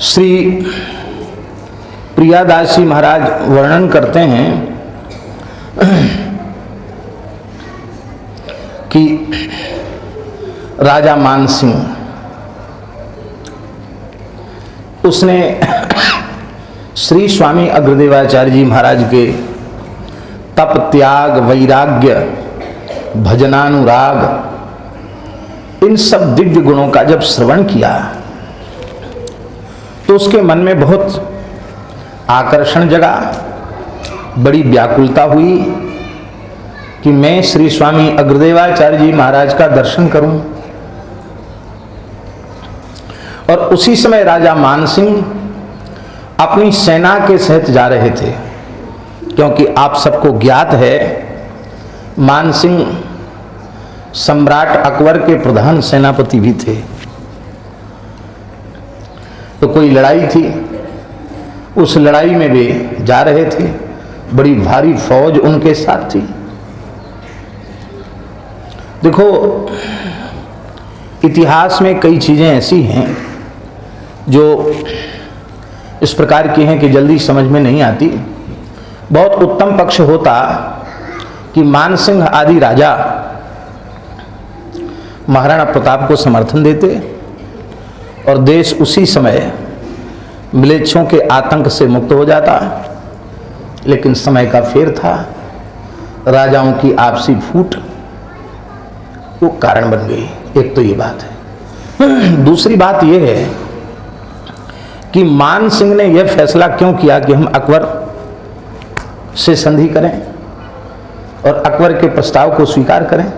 श्री प्रियादास जी महाराज वर्णन करते हैं कि राजा मानसिंह उसने श्री स्वामी अग्रदेवाचार्य जी महाराज के तप, त्याग, वैराग्य, भजनानुराग, इन सब दिव्य गुणों का जब श्रवण किया तो उसके मन में बहुत आकर्षण जगा, बड़ी व्याकुलता हुई कि मैं श्री स्वामी अग्रदेवाचार्य जी महाराज का दर्शन करूं। और उसी समय राजा मानसिंह अपनी सेना के सहित जा रहे थे, क्योंकि आप सबको ज्ञात है मानसिंह सम्राट अकबर के प्रधान सेनापति भी थे। तो कोई लड़ाई थी, उस लड़ाई में वे जा रहे थे, बड़ी भारी फौज उनके साथ थी। देखो, इतिहास में कई चीजें ऐसी हैं जो इस प्रकार की हैं कि जल्दी समझ में नहीं आती। बहुत उत्तम पक्ष होता कि मानसिंह आदि राजा महाराणा प्रताप को समर्थन देते और देश उसी समय म्लेच्छों के आतंक से मुक्त हो जाता, लेकिन समय का फेर था, राजाओं की आपसी फूट वो कारण बन गई। एक तो ये बात है। दूसरी बात यह है कि मान सिंह ने यह फैसला क्यों किया कि हम अकबर से संधि करें और अकबर के प्रस्ताव को स्वीकार करें।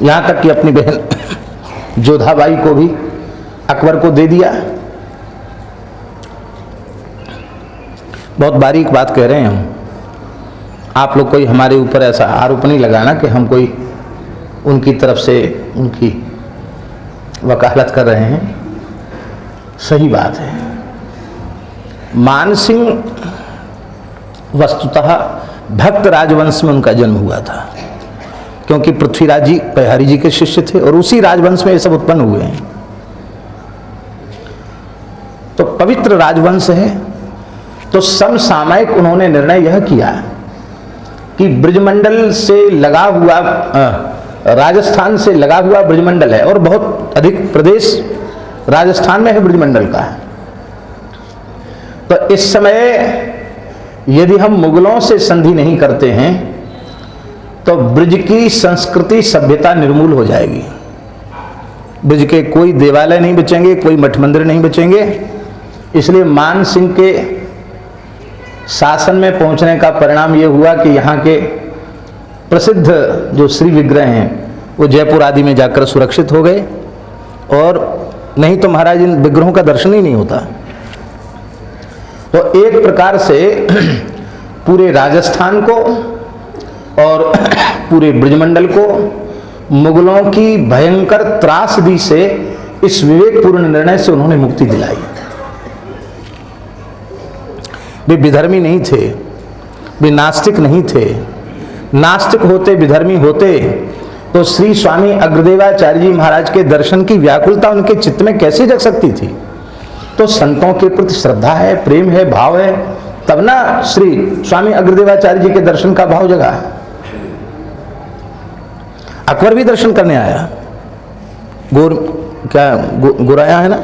यहां तक कि अपनी बहन जोधाबाई को भी अकबर को दे दिया। बहुत बारीक बात कह रहे हैं हम, आप लोग कोई हमारे ऊपर ऐसा आरोप नहीं लगाना कि हम कोई उनकी तरफ से उनकी वकालत कर रहे हैं। सही बात है। मानसिंह वस्तुतः भक्त राजवंश में उनका जन्म हुआ था, क्योंकि पृथ्वीराज जी पहारी जी के शिष्य थे और उसी राजवंश में ये सब उत्पन्न हुए हैं। तो पवित्र राजवंश है। तो समसामयिक उन्होंने निर्णय यह किया कि ब्रजमंडल से लगा हुआ राजस्थान से लगा हुआ ब्रजमंडल है और बहुत अधिक प्रदेश राजस्थान में है ब्रजमंडल का। तो इस समय यदि हम मुगलों से संधि नहीं करते हैं तो ब्रज की संस्कृति सभ्यता निर्मूल हो जाएगी। ब्रज के कोई देवालय नहीं बचेंगे, कोई मठ मंदिर नहीं बचेंगे। इसलिए मान सिंह के शासन में पहुंचने का परिणाम यह हुआ कि यहाँ के प्रसिद्ध जो श्री विग्रह हैं वो जयपुर आदि में जाकर सुरक्षित हो गए, और नहीं तो महाराज इन विग्रहों का दर्शन ही नहीं होता। तो एक प्रकार से पूरे राजस्थान को और पूरे ब्रजमंडल को मुगलों की भयंकर त्रासदी से इस विवेकपूर्ण निर्णय से उन्होंने मुक्ति दिलाई। वे विधर्मी नहीं थे, वे नास्तिक नहीं थे। नास्तिक होते, विधर्मी होते तो श्री स्वामी अग्रदेवाचार्य जी महाराज के दर्शन की व्याकुलता उनके चित्त में कैसे जग सकती थी। तो संतों के प्रति श्रद्धा है, प्रेम है, भाव है, तब ना श्री स्वामी अग्रदेवाचार्य जी के दर्शन का भाव जगा। अकबर भी दर्शन करने आया। गोराया है ना,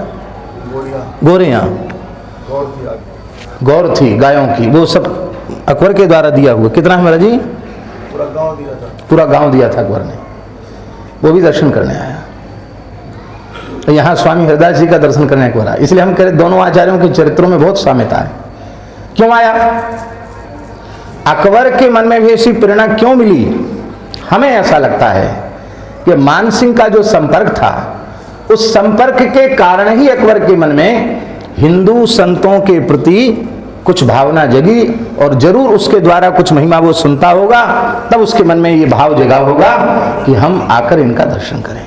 गोरिया गौर थी गायों की, वो सब अकबर के द्वारा दिया हुआ। कितना है महाराज जी? पूरा गांव दिया था। पूरा गांव दिया था अकबर ने। वो भी दर्शन करने आया। तो यहाँ स्वामी हरिदास जी का दर्शन करने अकबर आया। इसलिए हम कह रहे दोनों आचार्यों के चरित्रों में बहुत साम्यता है। क्यों आया? अकबर के मन में भी ऐसी प्रेरणा क्यों मिली? हमें ऐसा लगता है कि मानसिंह का जो संपर्क था, उस संपर्क के कारण ही अकबर के मन में हिंदू संतों के प्रति कुछ भावना जगी, और जरूर उसके द्वारा कुछ महिमा वो सुनता होगा, तब उसके मन में ये भाव जगा होगा कि हम आकर इनका दर्शन करें।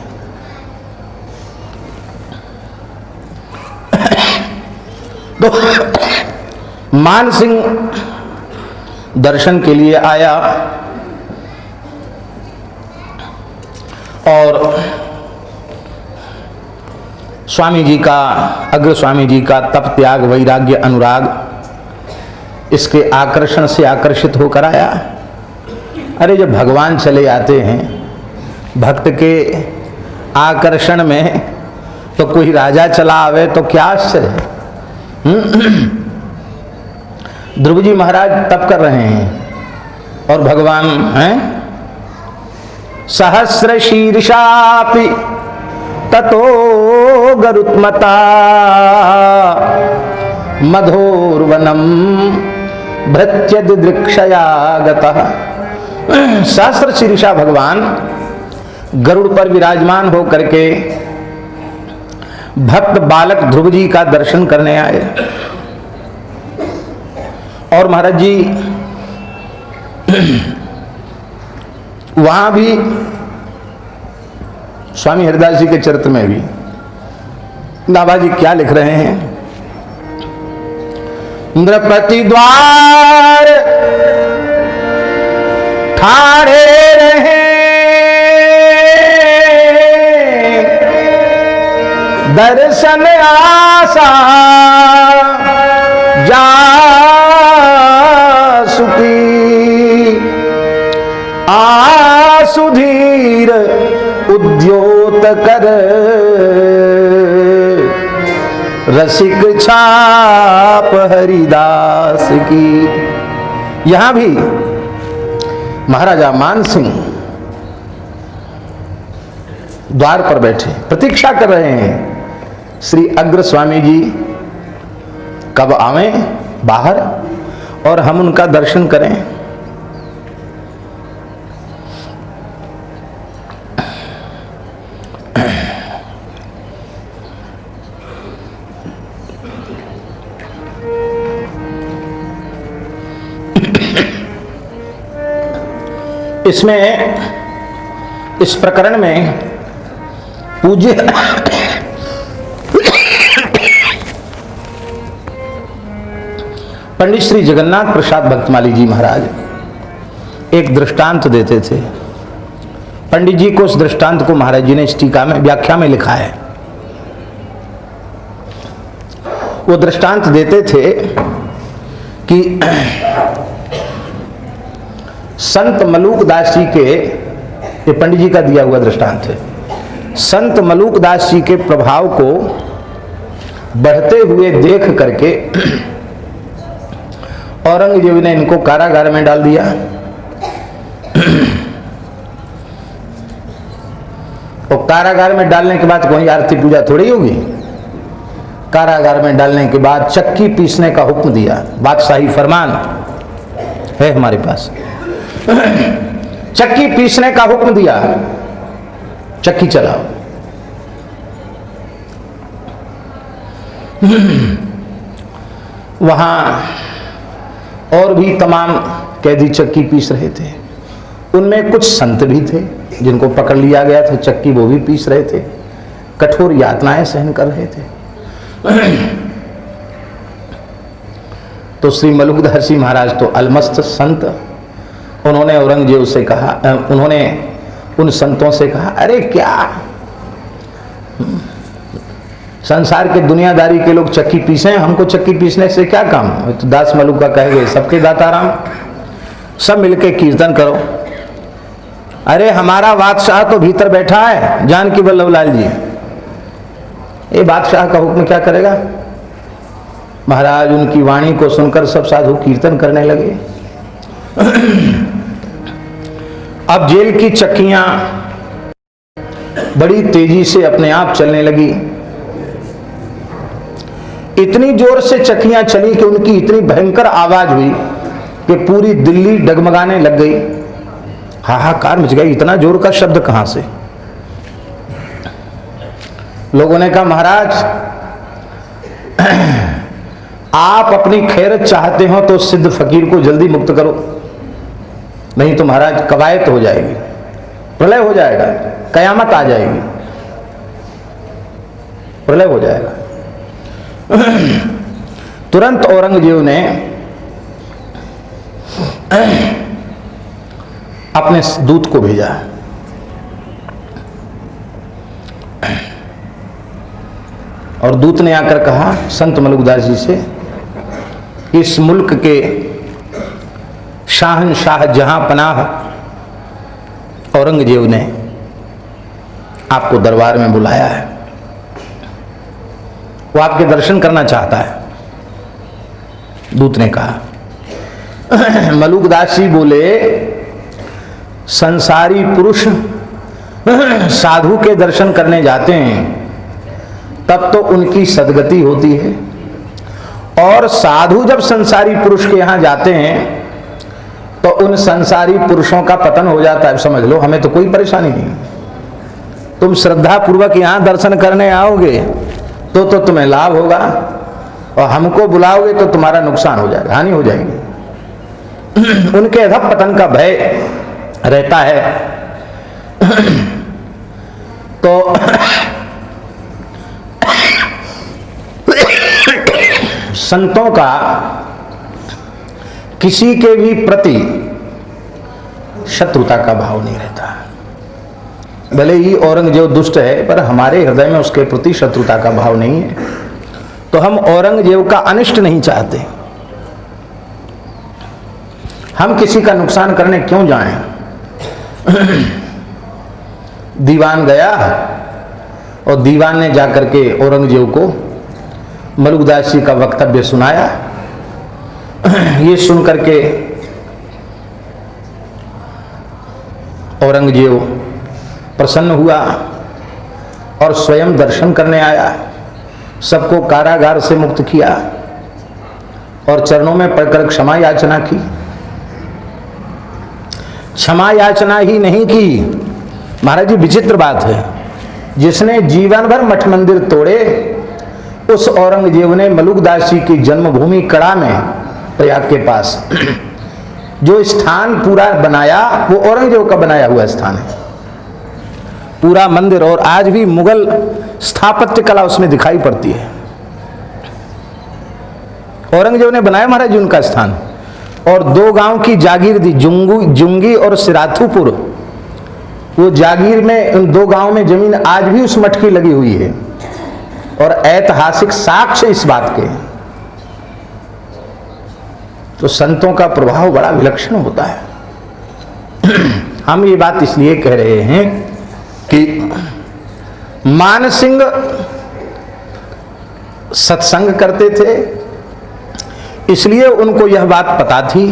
तो मानसिंह दर्शन के लिए आया और स्वामी जी का, अग्र स्वामी जी का तप, त्याग, वैराग्य, अनुराग, इसके आकर्षण से आकर्षित होकर आया। अरे जब भगवान चले आते हैं भक्त के आकर्षण में, तो कोई राजा चला आवे तो क्या आश्चर्य है। ध्रुव जी महाराज तप कर रहे हैं और भगवान हैं सहस्र शीर्षापि ततो गरुत्मता मधोर्वनम भृत्य दिदृक्षया गतः। सहस्र शीर्षा भगवान गरुड़ पर विराजमान हो करके भक्त बालक ध्रुव जी का दर्शन करने आए। और महाराज जी वहां भी स्वामी हरिदास जी के चरित्र में भी नाभा जी क्या लिख रहे हैं, नृपति द्वार ठाड़े रहे दर्शन आशा जा सुखी आसुधीर उद्योत कर रसिक छाप हरिदास की। यहां भी महाराजा मान सिंह द्वार पर बैठे प्रतीक्षा कर रहे हैं श्री अग्र स्वामी जी कब आवें बाहर और हम उनका दर्शन करें। इसमें इस प्रकरण में पूज्य पंडित श्री जगन्नाथ प्रसाद भक्तमाली जी महाराज एक दृष्टांत देते थे। पंडित जी को उस दृष्टांत को महाराज जी ने इस टीका में व्याख्या में लिखा है। वो दृष्टांत देते थे कि संत मलूक दास जी के, ये पंडित जी का दिया हुआ दृष्टांत है, संत मलूक दास जी के प्रभाव को बढ़ते हुए देख करके औरंगजेब ने इनको कारागार में डाल दिया। और कारागार में डालने के बाद कोई आरती पूजा थोड़ी होगी। कारागार में डालने के बाद चक्की पीसने का हुक्म दिया, बादशाही फरमान है हमारे पास। चक्की पीसने का हुक्म दिया, चक्की चलाओ। वहां और भी तमाम कैदी चक्की पीस रहे थे। उनमें कुछ संत भी थे जिनको पकड़ लिया गया था, चक्की वो भी पीस रहे थे, कठोर यातनाएं सहन कर रहे थे। तो श्री मलुकदास जी महाराज तो अलमस्त संत, उन्होंने औरंगजेब से कहा, उन्होंने उन संतों से कहा, अरे क्या संसार के दुनियादारी के लोग चक्की पीसे, हमको चक्की पीसने से क्या काम। तो दास मलुक का कह गए, सबके दाता राम, सब मिलके कीर्तन करो। अरे हमारा बादशाह तो भीतर बैठा है, जानकी वल्लभ लाल जी, ये बादशाह का हुक्म क्या करेगा। महाराज उनकी वाणी को सुनकर सब साधु कीर्तन करने लगे। अब जेल की चक्कियां बड़ी तेजी से अपने आप चलने लगी। इतनी जोर से चक्कियां चली कि उनकी इतनी भयंकर आवाज हुई कि पूरी दिल्ली डगमगाने लग गई, हाहाकार मच गई। इतना जोर का शब्द कहां से। लोगों ने कहा, महाराज आप अपनी खैरत चाहते हो तो सिद्ध फकीर को जल्दी मुक्त करो, नहीं तो महाराज कवायत हो जाएगी, प्रलय हो जाएगा, कयामत आ जाएगी, प्रलय हो जाएगा। तुरंत औरंगजेब ने अपने दूत को भेजा। और दूत ने आकर कहा संत मलुकदास जी से, इस मुल्क के शाहनशाह जहां पनाह औरंगजेब ने आपको दरबार में बुलाया है, वो आपके दर्शन करना चाहता है। दूत ने कहा। मलुकदास जी बोले, संसारी पुरुष साधु के दर्शन करने जाते हैं तब तो उनकी सदगति होती है, और साधु जब संसारी पुरुष के यहां जाते हैं तो उन संसारी पुरुषों का पतन हो जाता है। समझ लो, हमें तो कोई परेशानी नहीं। तुम श्रद्धा पूर्वक यहां दर्शन करने आओगे तो तुम्हें लाभ होगा, और हमको बुलाओगे तो तुम्हारा नुकसान हो जाएगा, हानि हो जाएगी। उनके अधः पतन का भय रहता है। तो संतों का किसी के भी प्रति शत्रुता का भाव नहीं रहता। भले ही औरंगजेब दुष्ट है, पर हमारे हृदय में उसके प्रति शत्रुता का भाव नहीं है, तो हम औरंगजेब का अनिष्ट नहीं चाहते। हम किसी का नुकसान करने क्यों जाएं? दीवान गया और दीवान ने जाकर के औरंगजेब को मलुकदास जी का वक्तव्य सुनाया। ये सुनकर के औरंगजेब प्रसन्न हुआ और स्वयं दर्शन करने आया, सबको कारागार से मुक्त किया और चरणों में पड़कर क्षमा याचना की। क्षमा याचना ही नहीं की, महाराज जी विचित्र बात है, जिसने जीवन भर मठ मंदिर तोड़े उस औरंगजेब ने मलुकदास जी की जन्मभूमि कड़ा में प्रयाग के पास जो स्थान पूरा बनाया, वो औरंगजेब का बनाया हुआ स्थान है, पूरा मंदिर, और आज भी मुगल स्थापत्य कला उसमें दिखाई पड़ती है। औरंगजेब ने बनाया महाराज जी उनका स्थान, और 2 गांव की जागीर दी, जुंगी और सिराथूपुर। वो जागीर में उन 2 गांव में जमीन आज भी उस मठ की लगी हुई है, और ऐतिहासिक साक्ष्य इस बात के। तो संतों का प्रभाव बड़ा विलक्षण होता है। हम ये बात इसलिए कह रहे हैं कि मानसिंह सत्संग करते थे, इसलिए उनको यह बात पता थी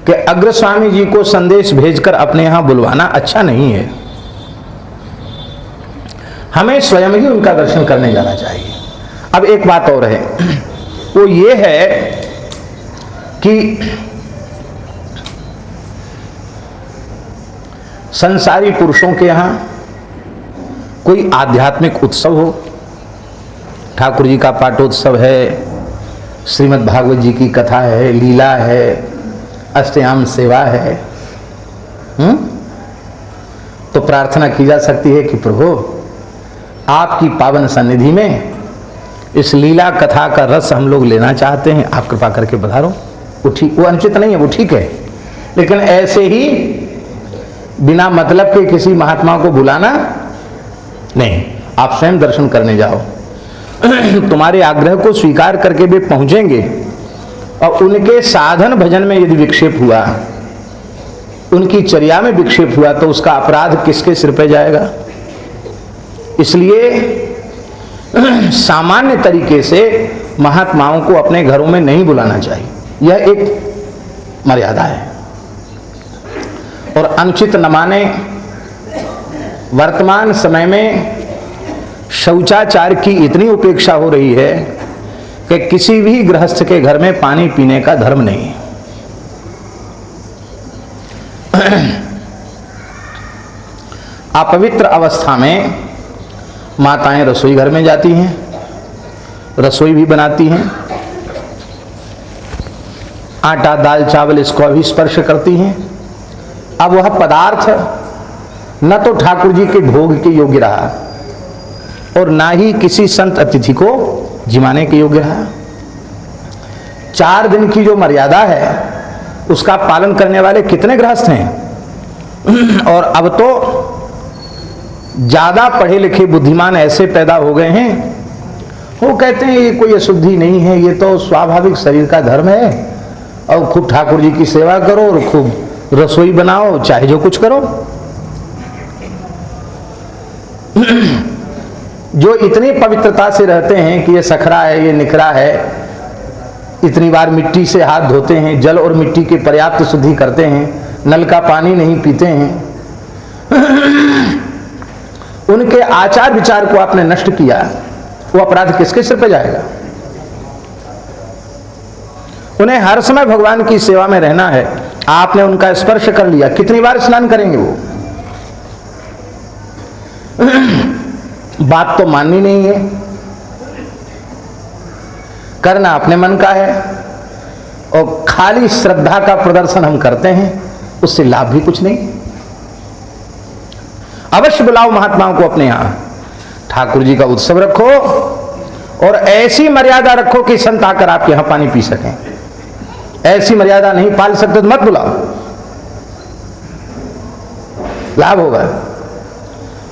कि अग्रस्वामी जी को संदेश भेजकर अपने यहां बुलवाना अच्छा नहीं है, हमें स्वयं ही उनका दर्शन करने जाना चाहिए। अब एक बात और है, वो ये है कि संसारी पुरुषों के यहां कोई आध्यात्मिक उत्सव हो, ठाकुर जी का पाठोत्सव है, श्रीमद् भागवत जी की कथा है, लीला है, अष्टयाम सेवा है, तो प्रार्थना की जा सकती है कि प्रभु आपकी पावन सन्निधि में इस लीला कथा का रस हम लोग लेना चाहते हैं, आप कृपा करके पधारो। वो ठीक, वो अनुचित नहीं है, वो ठीक है, लेकिन ऐसे ही बिना मतलब के किसी महात्मा को बुलाना नहीं। आप स्वयं दर्शन करने जाओ, तुम्हारे आग्रह को स्वीकार करके वे पहुंचेंगे, और उनके साधन भजन में यदि विक्षेप हुआ, उनकी चर्या में विक्षेप हुआ, तो उसका अपराध किसके सिर पे जाएगा? इसलिए सामान्य तरीके से महात्माओं को अपने घरों में नहीं बुलाना चाहिए, यह एक मर्यादा है। और अनुचित न माने, वर्तमान समय में शौचाचार की इतनी उपेक्षा हो रही है कि किसी भी गृहस्थ के घर में पानी पीने का धर्म नहीं है। अपवित्र अवस्था में माताएं रसोई घर में जाती हैं, रसोई भी बनाती हैं, आटा दाल चावल इसको भी स्पर्श करती हैं। अब वह पदार्थ न तो ठाकुर जी के भोग के योग्य रहा और ना ही किसी संत अतिथि को जिमाने के योग्य रहा। 4 दिन की जो मर्यादा है उसका पालन करने वाले कितने गृहस्थ हैं। और अब तो ज्यादा पढ़े लिखे बुद्धिमान ऐसे पैदा हो गए हैं वो कहते हैं ये कोई अशुद्धि नहीं है, ये तो स्वाभाविक शरीर का धर्म है, और खूब ठाकुर जी की सेवा करो और खूब रसोई बनाओ, चाहे जो कुछ करो। जो इतनी पवित्रता से रहते हैं कि ये सखरा है, ये निखरा है, इतनी बार मिट्टी से हाथ धोते हैं, जल और मिट्टी की पर्याप्त शुद्धि करते हैं, नल का पानी नहीं पीते हैं, उनके आचार विचार को आपने नष्ट किया, वो अपराध किसके सिर पे जाएगा? उन्हें हर समय भगवान की सेवा में रहना है, आपने उनका स्पर्श कर लिया, कितनी बार स्नान करेंगे वो? बात तो माननी नहीं है, करना अपने मन का है, और खाली श्रद्धा का प्रदर्शन हम करते हैं, उससे लाभ भी कुछ नहीं। अवश्य बुलाओ महात्माओं को अपने यहां, ठाकुर जी का उत्सव रखो और ऐसी मर्यादा रखो कि संत आकर आपके यहां पानी पी सकें। ऐसी मर्यादा नहीं पाल सकते तो मत बुलाओ, लाभ होगा।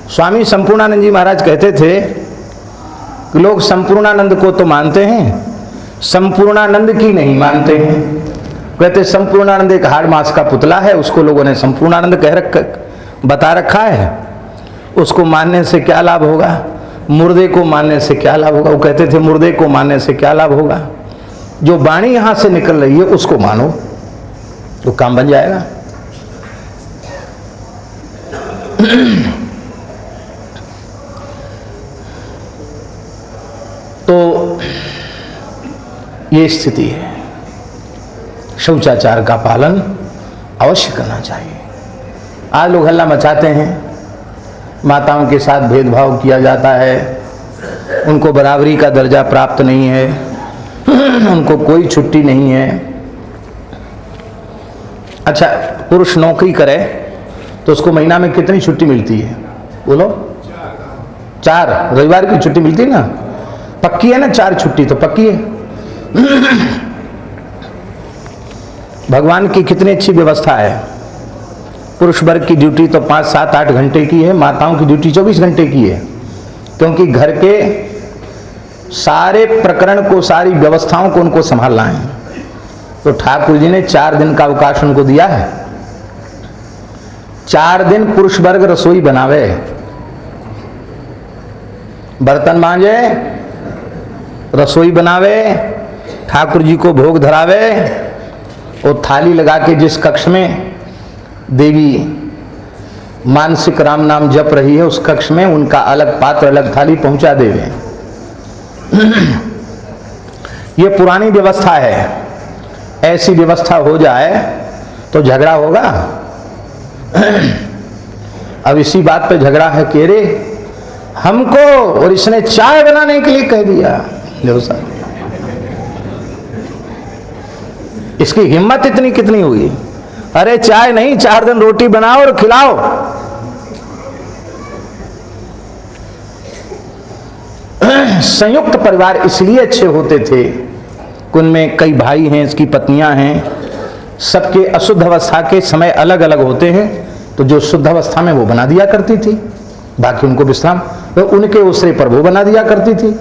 स्वामी संपूर्णानंद जी महाराज कहते थे कि लोग संपूर्णानंद को तो मानते हैं, संपूर्णानंद की नहीं मानते हैं। कहते संपूर्णानंद एक हाड़ मास का पुतला है, उसको लोगों ने संपूर्णानंद बता रखा है, उसको मानने से क्या लाभ होगा, मुर्दे को मानने से क्या लाभ होगा। वो कहते थे मुर्दे को मानने से क्या लाभ होगा, जो वाणी यहां से निकल रही है उसको मानो, तो काम बन जाएगा। तो ये स्थिति है, शौचाचार का पालन अवश्य करना चाहिए। आज लोग हल्ला मचाते हैं, माताओं के साथ भेदभाव किया जाता है, उनको बराबरी का दर्जा प्राप्त नहीं है, उनको कोई छुट्टी नहीं है। अच्छा, पुरुष नौकरी करे तो उसको महीना में कितनी छुट्टी मिलती है? बोलो, 4 रविवार की छुट्टी मिलती है ना, पक्की है ना, 4 छुट्टी तो पक्की है। भगवान की कितनी अच्छी व्यवस्था है। पुरुष वर्ग की ड्यूटी तो 5, 7, 8 घंटे की है, माताओं की ड्यूटी 24 घंटे की है, क्योंकि घर के सारे प्रकरण को, सारी व्यवस्थाओं को उनको संभालना है। तो ठाकुर जी ने 4 दिन का अवकाश उनको दिया है। 4 दिन पुरुष वर्ग रसोई बनावे, बर्तन मांजे, रसोई बनावे, ठाकुर जी को भोग धरावे, और थाली लगा के जिस कक्ष में देवी मानसिक राम नाम जप रही है उस कक्ष में उनका अलग पात्र, अलग थाली पहुंचा देवे। ये पुरानी व्यवस्था है, ऐसी व्यवस्था हो जाए तो झगड़ा होगा। अब इसी बात पे झगड़ा है कि रे हमको और इसने चाय बनाने के लिए कह दिया। देखो साहब, इसकी हिम्मत इतनी कितनी हुई? अरे चाय नहीं, 4 दिन रोटी बनाओ और खिलाओ। संयुक्त परिवार इसलिए अच्छे होते थे कि उनमें कई भाई हैं, इसकी पत्नियां हैं, सबके अशुद्ध अवस्था के समय अलग अलग होते हैं, तो जो शुद्ध अवस्था में वो बना दिया करती थी, बाकी उनको विश्राम, तो उनके उसरे पर वो बना दिया करती थी।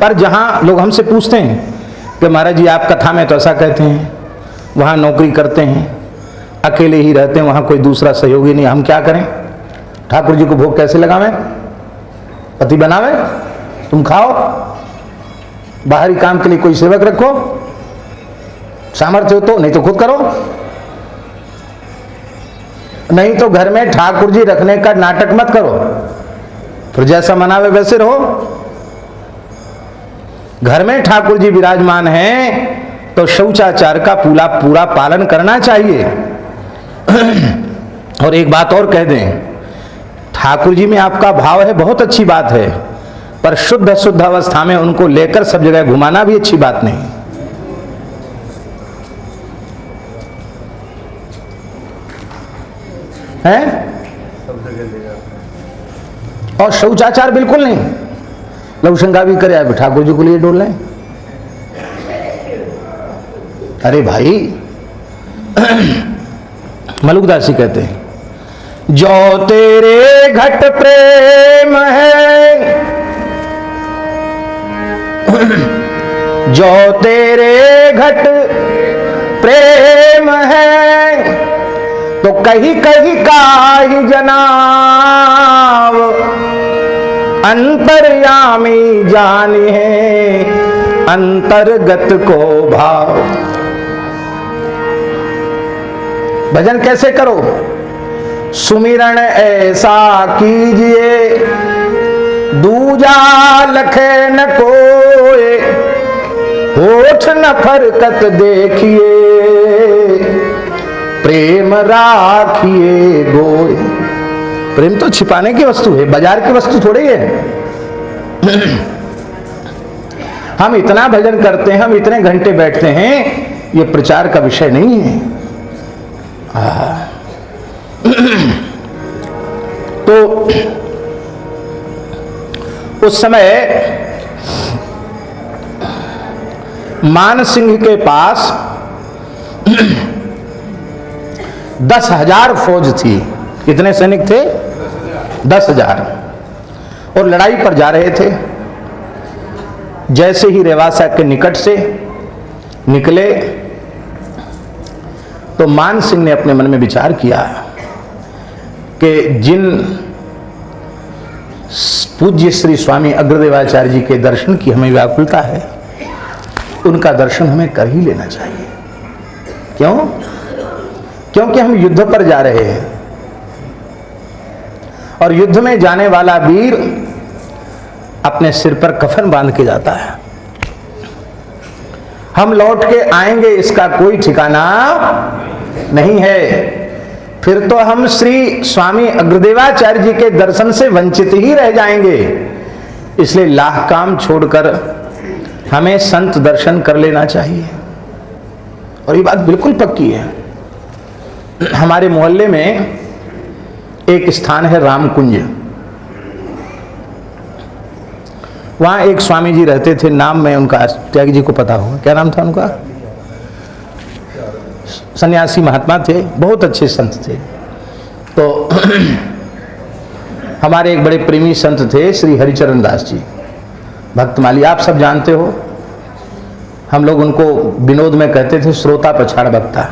पर जहां लोग हमसे पूछते हैं कि महाराज जी आप कथा में तो ऐसा कहते हैं, वहां नौकरी करते हैं, अकेले ही रहते हैं, वहां कोई दूसरा सहयोगी नहीं, हम क्या करें? ठाकुर जी को भोग कैसे लगावें? पति बनावे, तुम खाओ, बाहरी काम के लिए कोई सेवक रखो, सामर्थ्य हो तो, नहीं तो खुद करो। नहीं तो घर में ठाकुर जी रखने का नाटक मत करो, फिर जैसा मनावे वैसे रहो। घर में ठाकुर जी विराजमान हैं तो शौचाचार का पूरा पालन करना चाहिए। और एक बात और कह दें, ठाकुर जी में आपका भाव है, बहुत अच्छी बात है, पर शुद्ध शुद्ध अवस्था में उनको लेकर सब जगह घुमाना भी अच्छी बात नहीं है। और शौचाचार बिल्कुल नहीं, लवशंका भी करे आप ठाकुर जी को लिए डोल लें। अरे भाई, मलुकदास जी कहते हैं, जो तेरे घट प्रेम है जो तेरे घट प्रेम है तो कहीं कहीं का ही जनाब अंतर्यामी जानिए अंतर्गत को भाव। भजन कैसे करो? सुमिरन ऐसा कीजिए दूजा लखे न कोय, होठ न फरकत देखिए प्रेम राखिए गोय। प्रेम तो छिपाने की वस्तु है, बाजार की वस्तु थोड़ी है। हम इतना भजन करते हैं, हम इतने घंटे बैठते हैं, ये प्रचार का विषय नहीं है। तो उस समय मान सिंह के पास 10,000 फौज थी। कितने सैनिक थे? 10,000। और लड़ाई पर जा रहे थे। जैसे ही रेवासा के निकट से निकले तो मान सिंह ने अपने मन में विचार किया कि जिन पूज्य श्री स्वामी अग्रदेवाचार्य जी के दर्शन की हमें व्याकुलता है, उनका दर्शन हमें कर ही लेना चाहिए। क्यों? क्योंकि हम युद्ध पर जा रहे हैं और युद्ध में जाने वाला वीर अपने सिर पर कफन बांध के जाता है। हम लौट के आएंगे इसका कोई ठिकाना नहीं है। फिर तो हम श्री स्वामी अग्रदेवाचार्य जी के दर्शन से वंचित ही रह जाएंगे। इसलिए लाख काम छोड़कर हमें संत दर्शन कर लेना चाहिए। और ये बात बिल्कुल पक्की है। हमारे मोहल्ले में एक स्थान है रामकुंज। वहां एक स्वामी जी रहते थे, नाम में उनका त्यागी जी को पता होगा, क्या नाम था उनका? सन्यासी महात्मा थे, बहुत अच्छे संत थे। तो हमारे एक बड़े प्रेमी संत थे श्री हरिचरण दास जी, भक्तमाली, आप सब जानते हो। हम लोग उनको विनोद में कहते थे श्रोता पछाड़ वक्ता।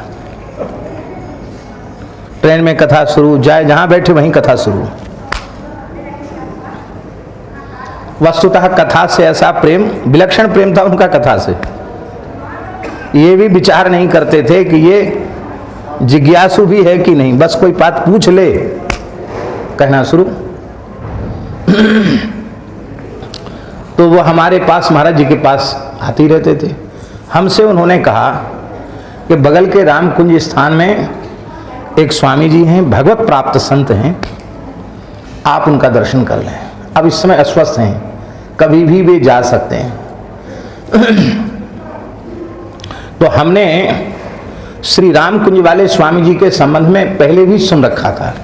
ट्रेन में कथा शुरू, जाए जहां बैठे वहीं कथा शुरू। वस्तुतः कथा से ऐसा प्रेम, विलक्षण प्रेम था उनका कथा से। ये भी विचार नहीं करते थे कि ये जिज्ञासु भी है कि नहीं, बस कोई बात पूछ ले कहना शुरू। तो वो हमारे पास, महाराज जी के पास आते ही रहते थे। हमसे उन्होंने कहा कि बगल के रामकुंज स्थान में एक स्वामी जी हैं, भगवत प्राप्त संत हैं, आप उनका दर्शन कर लें। अब इस समय अस्वस्थ हैं, कभी भी वे जा सकते हैं। तो हमने श्री रामकुंज वाले स्वामी जी के संबंध में पहले भी सुन रखा था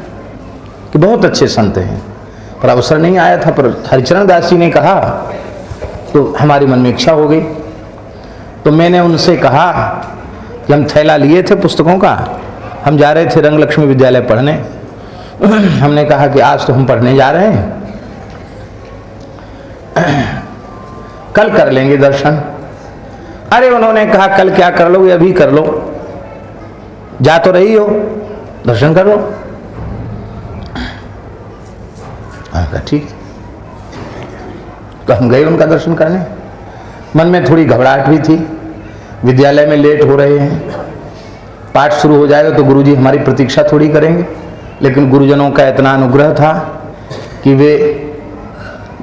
कि बहुत अच्छे संत हैं, पर अवसर नहीं आया था। पर हरिचरण दास जी ने कहा तो हमारे मन में इच्छा हो गई। तो मैंने उनसे कहा कि हम थैला लिए थे पुस्तकों का, हम जा रहे थे रंग लक्ष्मी विद्यालय पढ़ने। हमने कहा कि आज तो हम पढ़ने जा रहे हैं, कल कर लेंगे दर्शन। अरे उन्होंने कहा कल क्या कर लोगे, अभी कर लो, जा तो रही हो, दर्शन कर लो। ठीक है। तो हम गए उनका दर्शन करने। मन में थोड़ी घबराहट भी थी, विद्यालय में लेट हो रहे हैं, पाठ शुरू हो जाएगा तो गुरुजी हमारी प्रतीक्षा थोड़ी करेंगे। लेकिन गुरुजनों का इतना अनुग्रह था कि वे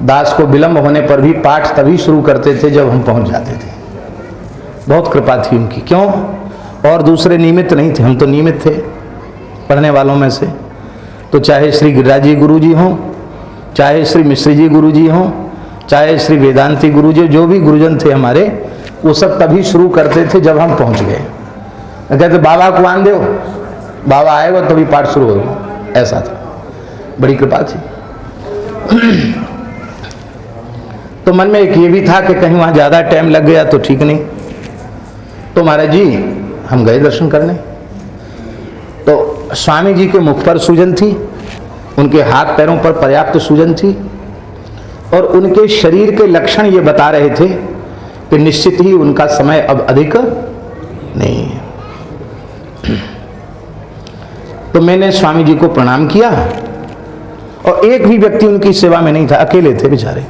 दास को विलंब होने पर भी पाठ तभी शुरू करते थे जब हम पहुंच जाते थे। बहुत कृपा थी उनकी। क्यों? और दूसरे निमित्त नहीं थे, हम तो निमित्त थे पढ़ने वालों में से। तो चाहे श्री गिरिराज जी गुरु जी हों, चाहे श्री मिश्री जी गुरु जी हों, चाहे श्री वेदांती गुरु जी, जो भी गुरुजन थे हमारे, वो सब तभी शुरू करते थे जब हम पहुंच गए। कहते बाबा को आन दो, बाबा आएगा तभी पाठ शुरू होगा। ऐसा था, बड़ी कृपा थी। तो मन में एक ये भी था कि कहीं वहां ज्यादा टाइम लग गया तो ठीक नहीं। तो महाराज जी हम गए दर्शन करने। तो स्वामी जी के मुख पर सूजन थी, उनके हाथ पैरों पर पर्याप्त सूजन थी, और उनके शरीर के लक्षण ये बता रहे थे कि निश्चित ही उनका समय अब अधिक नहीं है। तो मैंने स्वामी जी को प्रणाम किया और एक भी व्यक्ति उनकी सेवा में नहीं था, अकेले थे बेचारे।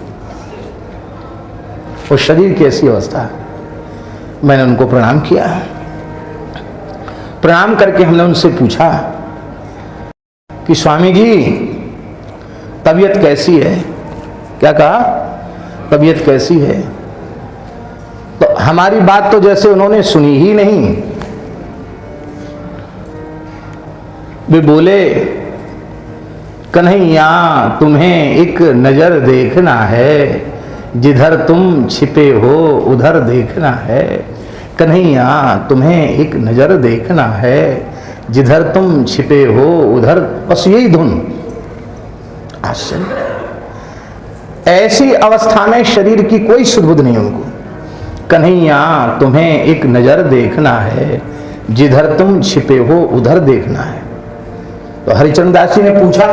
और शरीर की ऐसी अवस्था, मैंने उनको प्रणाम किया। प्रणाम करके हमने उनसे पूछा कि स्वामी जी तबीयत कैसी है? क्या कहा? तबीयत कैसी है? तो हमारी बात तो जैसे उन्होंने सुनी ही नहीं। वे बोले, कन्हैया तुम्हें एक नजर देखना है, जिधर तुम छिपे हो उधर देखना है। कन्हैया तुम्हें एक नजर देखना है, जिधर तुम छिपे हो उधर। बस यही धुन। आश्चर्य, ऐसी अवस्था में शरीर की कोई सुध नहीं उनको। कन्हैया तुम्हें एक नजर देखना है, जिधर तुम छिपे हो उधर देखना है। तो हरिचरण दास जी ने पूछा,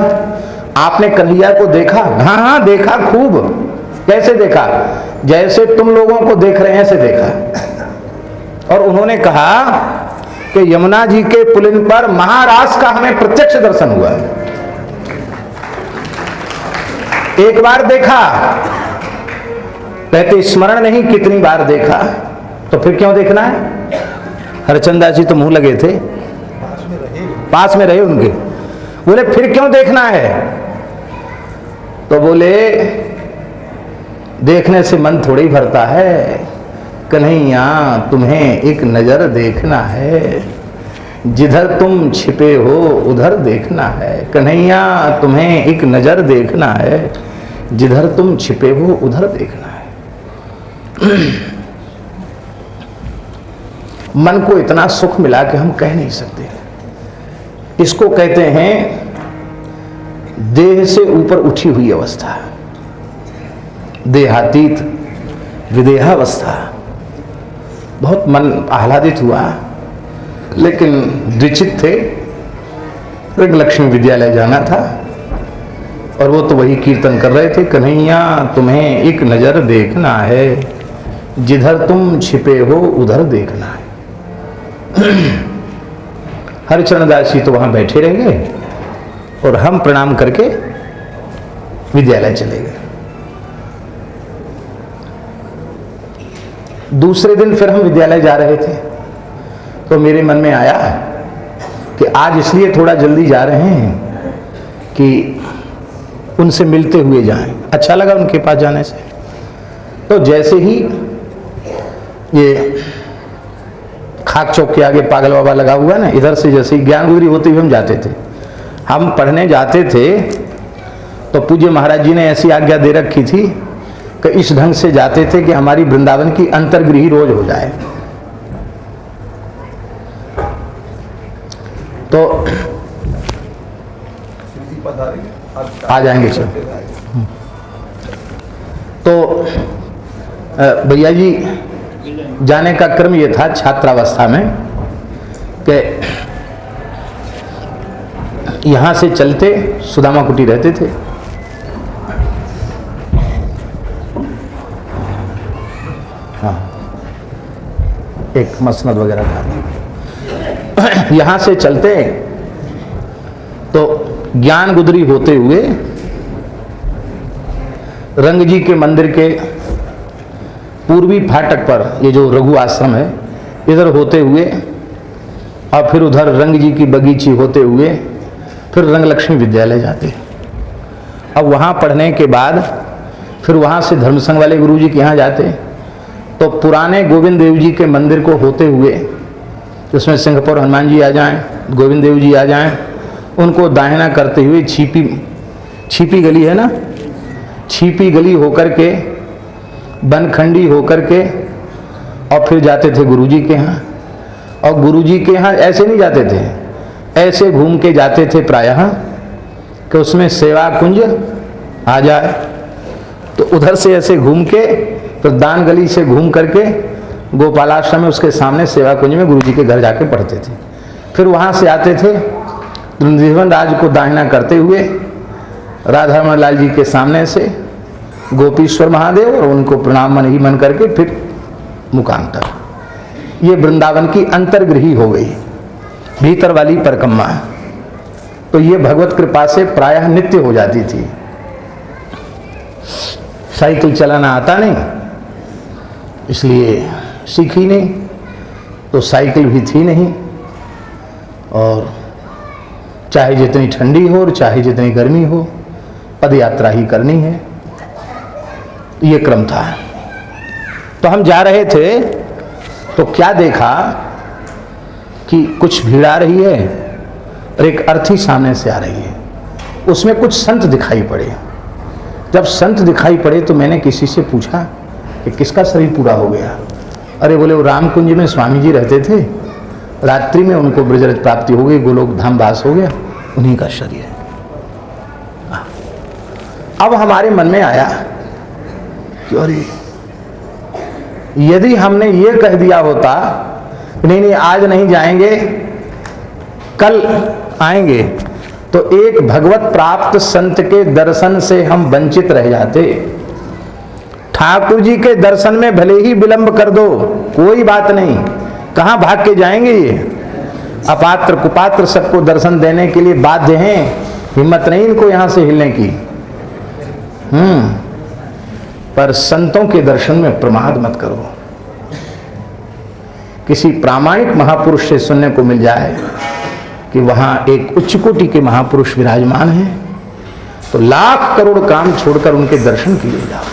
आपने कन्हैया को देखा? हाँ हाँ देखा, खूब। कैसे देखा? जैसे तुम लोगों को देख रहे हैं ऐसे देखा। और उन्होंने कहा कि यमुना जी के पुलिन पर महाराज का हमें प्रत्यक्ष दर्शन हुआ। एक बार देखा, कहते स्मरण नहीं कितनी बार देखा। तो फिर क्यों देखना है? हरिचरण दास जी तो मुंह लगे थे, पास में रहे उनके। बोले फिर क्यों देखना है? तो बोले देखने से मन थोड़ी ही भरता है। कन्हैया तुम्हें एक नजर देखना है, जिधर तुम छिपे हो उधर देखना है। कन्हैया तुम्हें एक नजर देखना है, जिधर तुम छिपे हो उधर देखना है। मन को इतना सुख मिला कि हम कह नहीं सकते। इसको कहते हैं देह से ऊपर उठी हुई अवस्था, देहातीत विदेहावस्था। बहुत मन आह्लादित हुआ, लेकिन द्विचित थे। रंगलक्ष्मी विद्यालय जाना था और वो तो वही कीर्तन कर रहे थे, कन्हैया तुम्हें एक नजर देखना है, जिधर तुम छिपे हो उधर देखना है। हरिचरण दास जी तो वहां बैठे रह गए और हम प्रणाम करके विद्यालय चले गए। दूसरे दिन फिर हम विद्यालय जा रहे थे तो मेरे मन में आया कि आज इसलिए थोड़ा जल्दी जा रहे हैं कि उनसे मिलते हुए जाएं। अच्छा लगा उनके पास जाने से। तो जैसे ही ये खाक चौक के आगे पागल बाबा लगा हुआ ना, इधर से जैसे ही ज्ञान गुदरी होते हुए हम जाते थे। हम पढ़ने जाते थे तो पूज्य महाराज जी ने ऐसी आज्ञा दे रखी थी कि इस ढंग से जाते थे कि हमारी वृंदावन की अंतर्गृही रोज हो जाए। तो आ जाएंगे सर। तो भैया जी जाने का क्रम ये था छात्रावस्था में कि यहां से चलते सुदामा कुटी रहते थे। हाँ, एक मसनद वगैरह था। यहां से चलते तो ज्ञान गुदरी होते हुए रंग जी के मंदिर के पूर्वी फाटक पर, ये जो रघु आश्रम है, इधर होते हुए और फिर उधर रंग जी की बगीची होते हुए फिर रंगलक्ष्मी विद्यालय जाते। अब वहाँ पढ़ने के बाद फिर वहाँ से धर्मसंघ वाले गुरु जी के यहाँ जाते। तो पुराने गोविंद देव जी के मंदिर को होते हुए, जिसमें सिंहपुर हनुमान जी आ जाएं, गोविंद देव जी आ जाएं, उनको दाहिना करते हुए छिपी गली है ना, छिपी गली होकर के बनखंडी होकर के और फिर जाते थे गुरुजी के यहाँ। और गुरुजी के यहाँ ऐसे नहीं जाते थे, ऐसे घूम के जाते थे प्रायः कि उसमें सेवा कुंज आ जाए। तो उधर से ऐसे घूम के फिर दान गली से घूम करके गोपालाश्रम में उसके सामने सेवा कुंज में गुरुजी के घर जाके पढ़ते थे। फिर वहाँ से आते थे वृंदावन राज को दाहिना करते हुए राधा रमण लाल जी के सामने से गोपीश्वर महादेव, और उनको प्रणाम मन ही मन करके फिर मुकांतर। ये वृंदावन की अंतर्गृही हो गई, भीतर वाली परिक्रमा। तो ये भगवत कृपा से प्रायः नित्य हो जाती थी। साइकिल चलाना आता नहीं, इसलिए सीखी नहीं, तो साइकिल भी थी नहीं, और चाहे जितनी ठंडी हो और चाहे जितनी गर्मी हो, पद यात्रा ही करनी है, ये क्रम था। तो हम जा रहे थे तो क्या देखा कि कुछ भीड़ आ रही है और एक अर्थी सामने से आ रही है, उसमें कुछ संत दिखाई पड़े। जब संत दिखाई पड़े तो मैंने किसी से पूछा कि किसका शरीर पूरा हो गया। अरे बोले वो रामकुंज में स्वामी जी रहते थे, रात्रि में उनको ब्रजरज प्राप्ति हो गई, गोलोक धाम वास हो गया, उन्हीं का शरीर है। अब हमारे मन में आया कि अरे यदि हमने ये कह दिया होता नहीं आज नहीं जाएंगे कल आएंगे, तो एक भगवत प्राप्त संत के दर्शन से हम वंचित रह जाते। ठाकुर जी के दर्शन में भले ही विलंब कर दो, कोई बात नहीं, कहां भाग के जाएंगे। ये अपात्र कुपात्र सबको दर्शन देने के लिए बाध्य हैं, हिम्मत नहीं इनको यहां से हिलने की। पर संतों के दर्शन में प्रमाद मत करो। किसी प्रामाणिक महापुरुष से सुनने को मिल जाए कि वहां एक उच्च कोटि के महापुरुष विराजमान हैं, तो लाख करोड़ काम छोड़कर उनके दर्शन के लिए जाओ,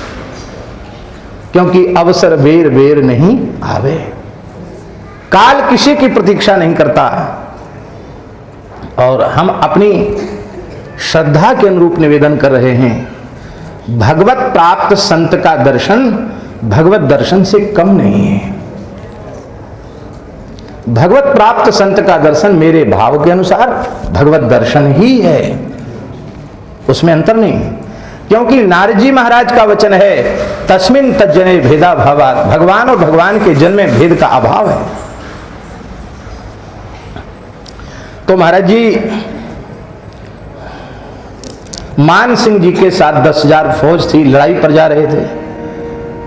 क्योंकि अवसर बेर बेर नहीं आवे। काल किसी की प्रतीक्षा नहीं करता, और हम अपनी श्रद्धा के अनुरूप निवेदन कर रहे हैं। भगवत प्राप्त संत का दर्शन भगवत दर्शन से कम नहीं है। भगवत प्राप्त संत का दर्शन मेरे भाव के अनुसार भगवत दर्शन ही है, उसमें अंतर नहीं। क्योंकि नारद जी महाराज का वचन है, तस्मिन् तज्जने भेदा भावात्, भगवान और भगवान के जन में भेद का अभाव है। तो महाराज जी मान सिंह जी के साथ 10,000 फौज थी, लड़ाई पर जा रहे थे।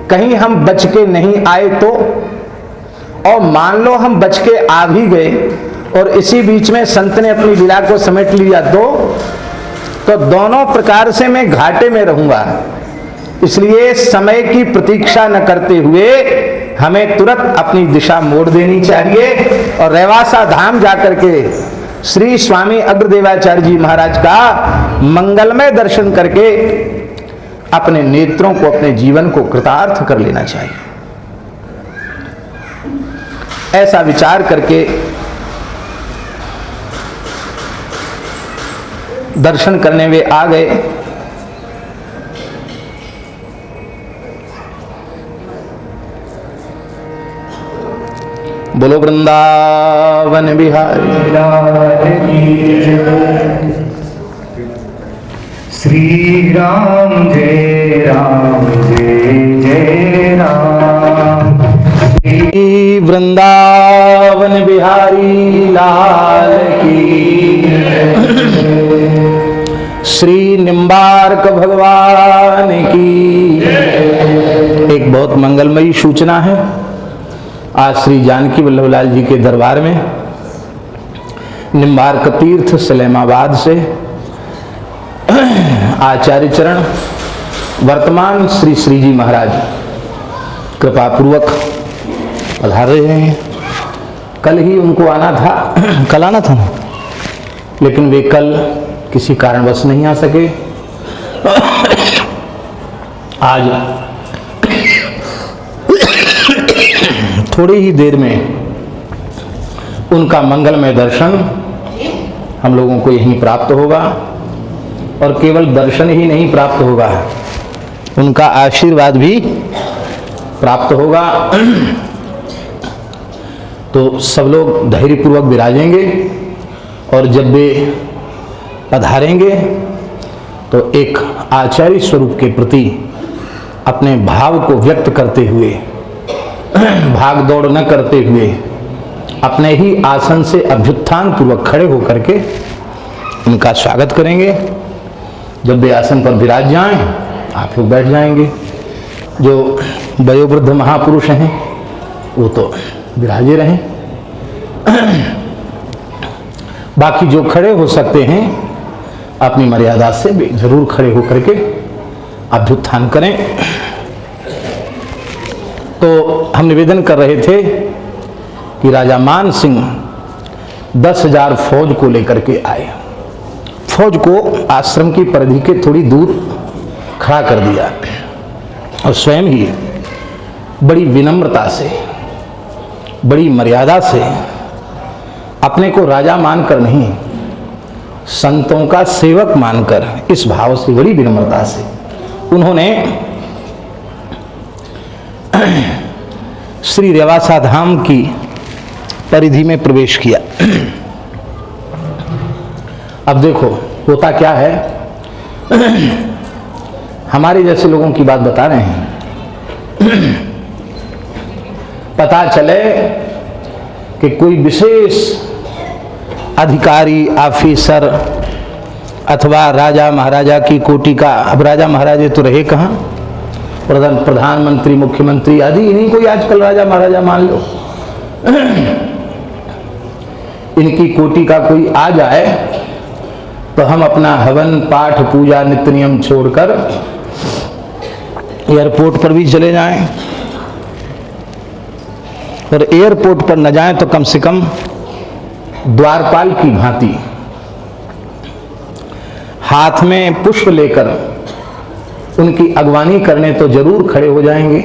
कहीं हम बच के नहीं आए तो, और मान लो हम बच के आ भी गए और इसी बीच में संत ने अपनी लीला को समेट लिया, तो दोनों प्रकार से मैं घाटे में रहूंगा। इसलिए समय की प्रतीक्षा न करते हुए हमें तुरंत अपनी दिशा मोड़ देनी चाहिए और रेवासा धाम जाकर के श्री स्वामी अग्रदेवाचार्य जी महाराज का मंगलमय दर्शन करके अपने नेत्रों को, अपने जीवन को कृतार्थ कर लेना चाहिए। ऐसा विचार करके दर्शन करने वे आ गए। बोलो वृंदावन बिहारी श्री राम जय जय राम। श्री वृंदावन बिहारी लाल की, श्री निम्बार्क भगवान की। एक बहुत मंगलमयी सूचना है। आज श्री जानकी वल्लभ लाल जी के दरबार में निम्बार्क तीर्थ सलेमाबाद से आचार्य चरण वर्तमान श्री श्री जी महाराज कृपा पूर्वक पधार रहे हैं। कल ही उनको आना था, कल आना था ना, लेकिन वे कल किसी कारणवश नहीं आ सके। आज थोड़ी ही देर में उनका मंगलमय दर्शन हम लोगों को यहीं प्राप्त होगा, और केवल दर्शन ही नहीं प्राप्त होगा, उनका आशीर्वाद भी प्राप्त होगा। तो सब लोग धैर्यपूर्वक विराजेंगे, और जब वे पधारेंगे तो एक आचार्य स्वरूप के प्रति अपने भाव को व्यक्त करते हुए, भाग दौड़ न करते हुए, अपने ही आसन से अभ्युत्थान पूर्वक खड़े होकर के उनका स्वागत करेंगे। जब वे आसन पर विराज जाएं, आप लोग बैठ जाएंगे। जो वयोवृद्ध महापुरुष हैं वो तो विराजे रहें। बाकी जो खड़े हो सकते हैं अपनी मर्यादा से भी जरूर खड़े होकर के अभ्युत्थान करें। तो हम निवेदन कर रहे थे कि राजा मान सिंह 10,000 फौज को लेकर के आए। फौज को आश्रम की परिधि के थोड़ी दूर खड़ा कर दिया और स्वयं ही बड़ी विनम्रता से, बड़ी मर्यादा से, अपने को राजा मानकर नहीं, संतों का सेवक मानकर, इस भाव से, बड़ी विनम्रता से उन्होंने श्री रेवासा धाम की परिधि में प्रवेश किया। अब देखो होता क्या है, हमारे जैसे लोगों की बात बता रहे हैं। पता चले कि कोई विशेष अधिकारी, ऑफिसर अथवा राजा महाराजा की कोटि का, अब राजा महाराजे तो रहे कहाँ, प्रधानमंत्री, मुख्यमंत्री आदि, इन्हीं को आजकल राजा महाराजा मान लो। इनकी कोटि का कोई आ जाए तो हम अपना हवन, पाठ, पूजा, नित्य नियम छोड़कर एयरपोर्ट पर भी चले जाएं, और एयरपोर्ट पर न जाएं तो कम से कम द्वारपाल की भांति हाथ में पुष्प लेकर उनकी अगवानी करने तो जरूर खड़े हो जाएंगे,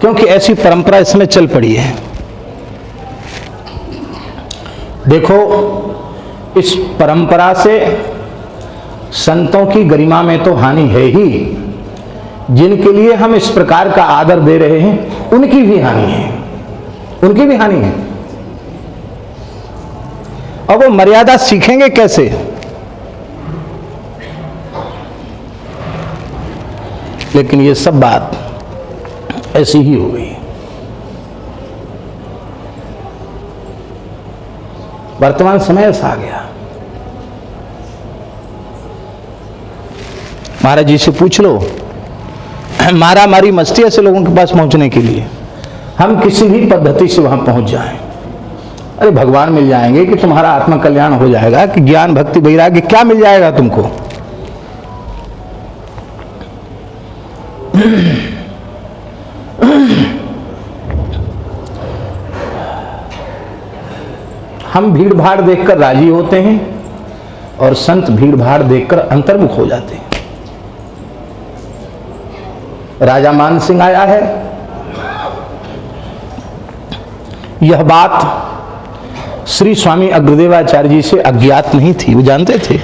क्योंकि ऐसी परंपरा इसमें चल पड़ी है। देखो, इस परंपरा से संतों की गरिमा में तो हानि है ही, जिनके लिए हम इस प्रकार का आदर दे रहे हैं उनकी भी हानि है, उनकी भी हानि है। और वो मर्यादा सीखेंगे कैसे? लेकिन ये सब बात ऐसी ही हो गई। वर्तमान समय ऐसा आ गया। महाराज जी से पूछ लो, मारा मारी मस्ती ऐसे लोगों के पास पहुंचने के लिए हम किसी भी पद्धति से वहां पहुंच जाएं, अरे भगवान मिल जाएंगे कि तुम्हारा आत्मा कल्याण हो जाएगा, कि ज्ञान भक्ति वैराग्य क्या मिल जाएगा तुमको। हम भीड़ भाड़ देखकर राजी होते हैं और संत भीड़ भाड़ देखकर अंतर्मुख हो जाते हैं। राजा मान सिंह आया है, यह बात श्री स्वामी अग्रदेवाचार्य जी से अज्ञात नहीं थी, वो जानते थे।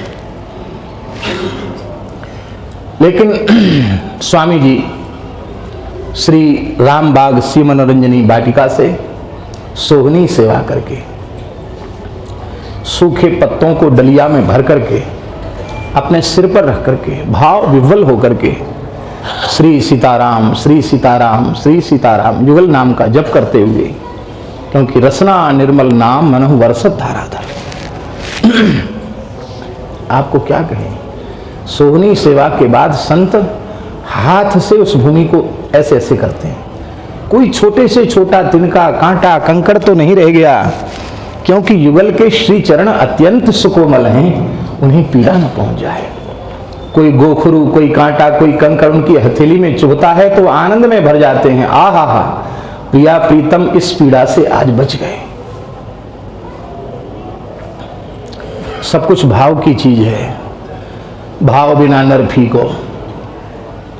लेकिन स्वामी जी श्री रामबाग श्री मनोरंजनी वाटिका से सोहनी सेवा करके, सूखे पत्तों को डलिया में भर करके अपने सिर पर रख करके भाव विह्वल होकर के श्री सीताराम श्री सीताराम श्री सीताराम युगल नाम का जप करते हुए, क्योंकि रसना निर्मल नाम मनहु वर्षत धारा था। आपको क्या कहें, सोहनी सेवा के बाद संत हाथ से उस भूमि को ऐसे ऐसे करते हैं। कोई छोटे से छोटा तिनका, कांटा, कंकड़ तो नहीं रह गया, क्योंकि युगल के श्री चरण अत्यंत सुकोमल हैं, उन्हें पीड़ा न पहुंच जाए। कोई गोखरू, कोई कांटा, कोई कंकड़ उनकी हथेली में चुभता है तो आनंद में भर जाते हैं, आहा हा प्रिया प्रीतम इस पीड़ा से आज बच गए। सब कुछ भाव की चीज है, भाव बिना नर फीको,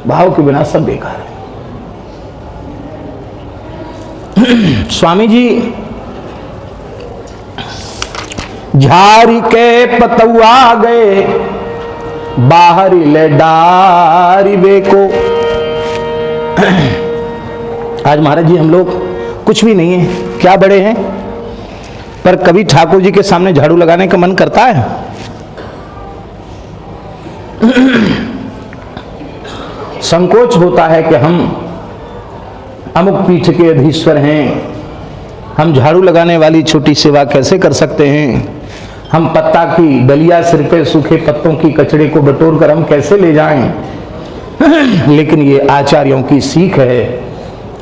भाव के बिना सब बेकार है। स्वामी जी झारी के पतुआ गए, बाहरी ले डारी बेको। आज महाराज जी हम लोग कुछ भी नहीं है, क्या बड़े हैं, पर कभी ठाकुर जी के सामने झाड़ू लगाने का मन करता है? संकोच होता है कि हम अमुक पीठ के अधीश्वर हैं, हम झाड़ू लगाने वाली छोटी सेवा कैसे कर सकते हैं, हम पत्ता की डलिया सिर पे सूखे पत्तों की कचड़े को बटोर कर हम कैसे ले जाएं। लेकिन ये आचार्यों की सीख है,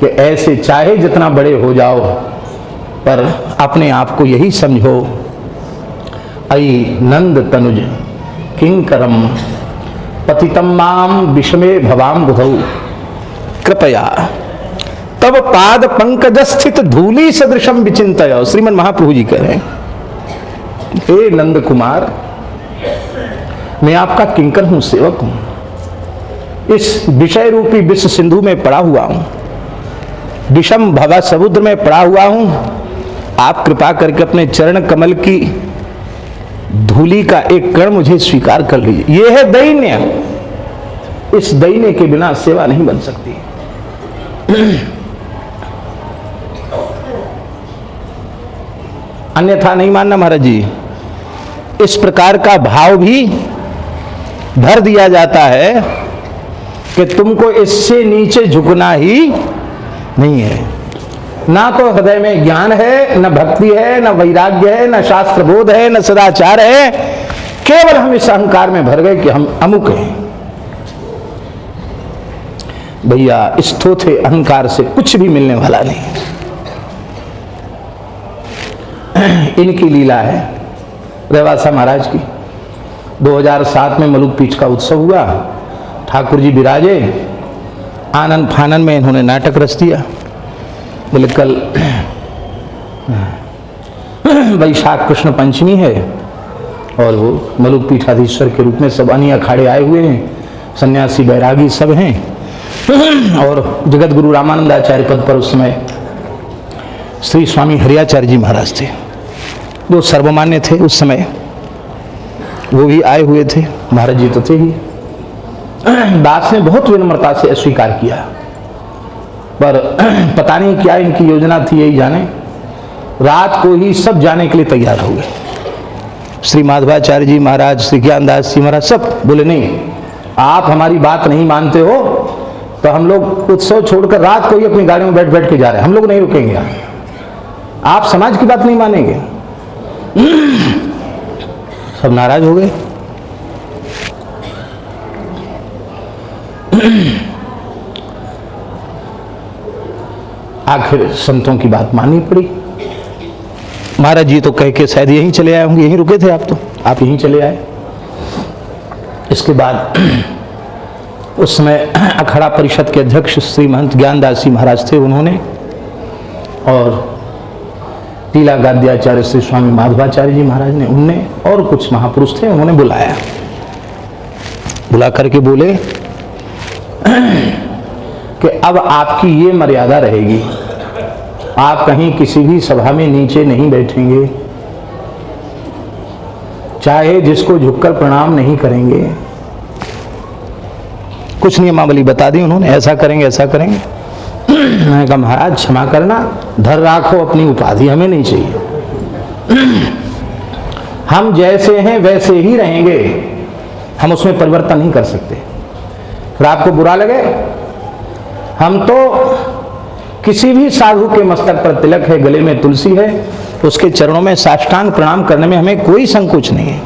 कि ऐसे चाहे जितना बड़े हो जाओ, पर अपने आप को यही समझो, अयि नंद तनुज किंकरम पतितम माम विषमे भवाम बुधौ कृपया तब पाद पंकज स्थित धूली सदृशम विचिंतय। श्रीमन महाप्रभु जी कह रहे हैं, हे नंद कुमार, मैं आपका किंकर हूं, सेवक हूं। इस विषय रूपी विश्व सिंधु में पड़ा हुआ हूं, विषम भवा समुद्र में पड़ा हुआ हूं। आप कृपा करके अपने चरण कमल की धूली का एक कण मुझे स्वीकार कर लीजिए। यह है दैन्य, इस दैन्य के बिना सेवा नहीं बन सकती। अन्यथा नहीं मानना महाराज जी। इस प्रकार का भाव भी भर दिया जाता है कि तुमको इससे नीचे झुकना ही नहीं है। ना तो हृदय में ज्ञान है, न भक्ति है, न वैराग्य है, न शास्त्र बोध है, न सदाचार है। केवल हम इस अहंकार में भर गए कि हम अमुक हैं। भैया, इस थोथे अहंकार से कुछ भी मिलने वाला नहीं। इनकी लीला है रेवासा महाराज की। 2007 में मलुक पीठ का उत्सव हुआ, ठाकुर जी विराजे, आनंद फानन में इन्होंने नाटक रच दिया। बोले कल वैशाख कृष्ण पंचमी है और वो मलुक पीठाधीश्वर के रूप में सब अन्य अखाड़े आए हुए हैं, सन्यासी बैरागी सब हैं। और जगत गुरु रामानंदाचार्य पद पर उस समय श्री स्वामी हरियाचार्य जी महाराज थे, वो सर्वमान्य थे उस समय, वो भी आए हुए थे। महाराज जी तो थे ही। दास ने बहुत विनम्रता से अस्वीकार किया, पर पता नहीं क्या इनकी योजना थी, यही जाने। रात को ही सब जाने के लिए तैयार हो गए। श्री माधवाचार्य जी महाराज, श्री ज्ञानदास जी महाराज, सब बोले नहीं, आप हमारी बात नहीं मानते हो तो हम लोग उत्सव छोड़कर रात को ही अपनी गाड़ी में बैठ बैठ के जा रहे हैं, हम लोग नहीं रुकेंगे। आप समाज की बात नहीं मानेंगे। सब नाराज हो गए। आखिर संतों की बात माननी पड़ी। महाराज जी तो कह के शायद यहीं चले आए होंगे, यहीं रुके थे आप, तो आप यहीं चले आए। इसके बाद उस समय अखाड़ा परिषद के अध्यक्ष श्री महंत ज्ञानदास जी महाराज थे, उन्होंने, और टीला गाद्याचार्य श्री स्वामी माधवाचार्य जी महाराज ने, उनने, और कुछ महापुरुष थे, उन्होंने बुलाया। बुला करके बोले कि अब आपकी ये मर्यादा रहेगी, आप कहीं किसी भी सभा में नीचे नहीं बैठेंगे, चाहे जिसको झुककर प्रणाम नहीं करेंगे। कुछ नियमावली बता दी उन्होंने, ऐसा करेंगे ऐसा करेंगे। मैंने कहा महाराज क्षमा करना, धर राखो अपनी उपाधि, हमें नहीं चाहिए। हम जैसे हैं वैसे ही रहेंगे, हम उसमें परिवर्तन नहीं कर सकते। फिर आपको बुरा लगे, हम तो किसी भी साधु के मस्तक पर तिलक है, गले में तुलसी है, उसके चरणों में साष्टांग प्रणाम करने में हमें कोई संकोच नहीं है।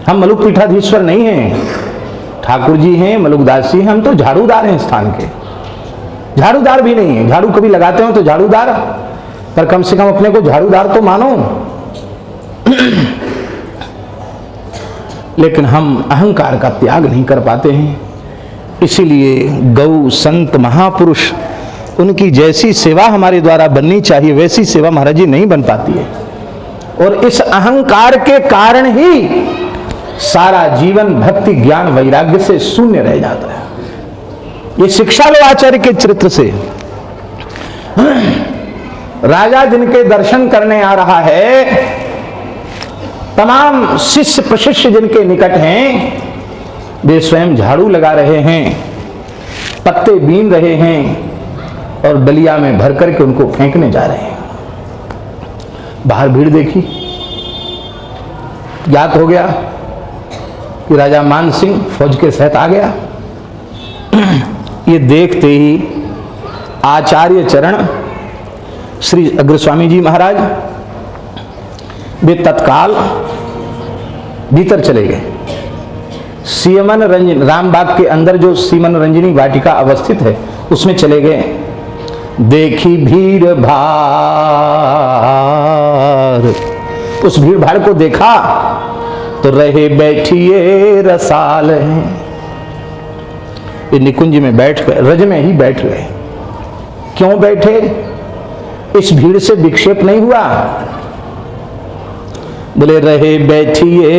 हम मलुक पीठाधीश्वर नहीं हैं, ठाकुर जी हैं, मलुकदास जी हैं, हम तो झाड़ूदार हैं स्थान के। झाड़ूदार भी नहीं है, झाड़ू कभी लगाते हो तो झाड़ूदार, पर कम से कम अपने को झाड़ूदार तो मानो। लेकिन हम अहंकार का त्याग नहीं कर पाते हैं। इसीलिए गौ संत महापुरुष, उनकी जैसी सेवा हमारे द्वारा बननी चाहिए वैसी सेवा महाराज जी नहीं बन पाती है। और इस अहंकार के कारण ही सारा जीवन भक्ति ज्ञान वैराग्य से शून्य रह जाता है। ये शिक्षा लो आचार्य के चरित्र से। राजा जिनके दर्शन करने आ रहा है, तमाम शिष्य प्रशिष्य जिनके निकट हैं, वे स्वयं झाड़ू लगा रहे हैं, पत्ते बीन रहे हैं और डलिया में भर करके उनको फेंकने जा रहे हैं। बाहर भीड़ देखी, ज्ञात हो गया कि राजा मान सिंह फौज के सहित आ गया। ये देखते ही आचार्य चरण श्री अग्रस्वामी जी महाराज वे तत्काल भीतर चले गए। सीमन रंजन रामबाग के अंदर जो सीमन रंजनी वाटिका अवस्थित है उसमें चले गए देखी भीड़ भार, उस भीड़ भाड़ को देखा तो रहे बैठिए रसाल हैं। ये निकुंज में बैठ गए, रज में ही बैठ गए। क्यों बैठे? इस भीड़ से विक्षेप नहीं हुआ। बोले रहे बैठिए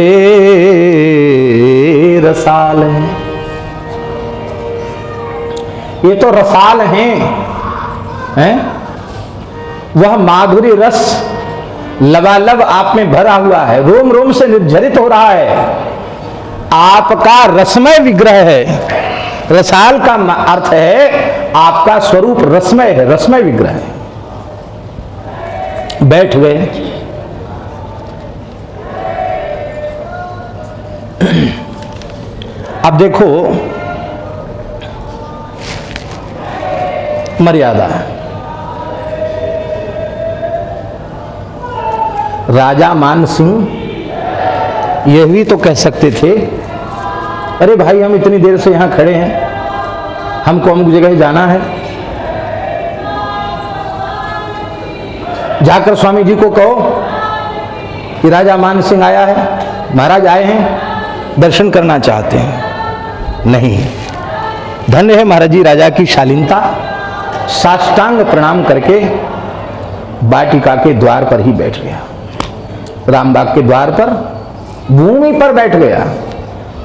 रसाल हैं। ये तो रसाल हैं? वह माधुरी रस लबालब आप में भरा हुआ है, रोम रोम से निर्झरित हो रहा है। आपका रसमय विग्रह है। रसाल का अर्थ है आपका स्वरूप रसमय है, रसमय विग्रह है। बैठ गए। अब देखो मर्यादा। राजा मान सिंह यह भी तो कह सकते थे, अरे भाई हम इतनी देर से यहां खड़े हैं, हमको अमुक जगह जाना है, जाकर स्वामी जी को कहो कि राजा मान सिंह आया है, महाराज आए हैं, दर्शन करना चाहते हैं। नहीं, धन्य है महाराज जी राजा की शालीनता। साष्टांग प्रणाम करके वाटिका के द्वार पर ही बैठ गया। रामबाग के द्वार पर भूमि पर बैठ गया,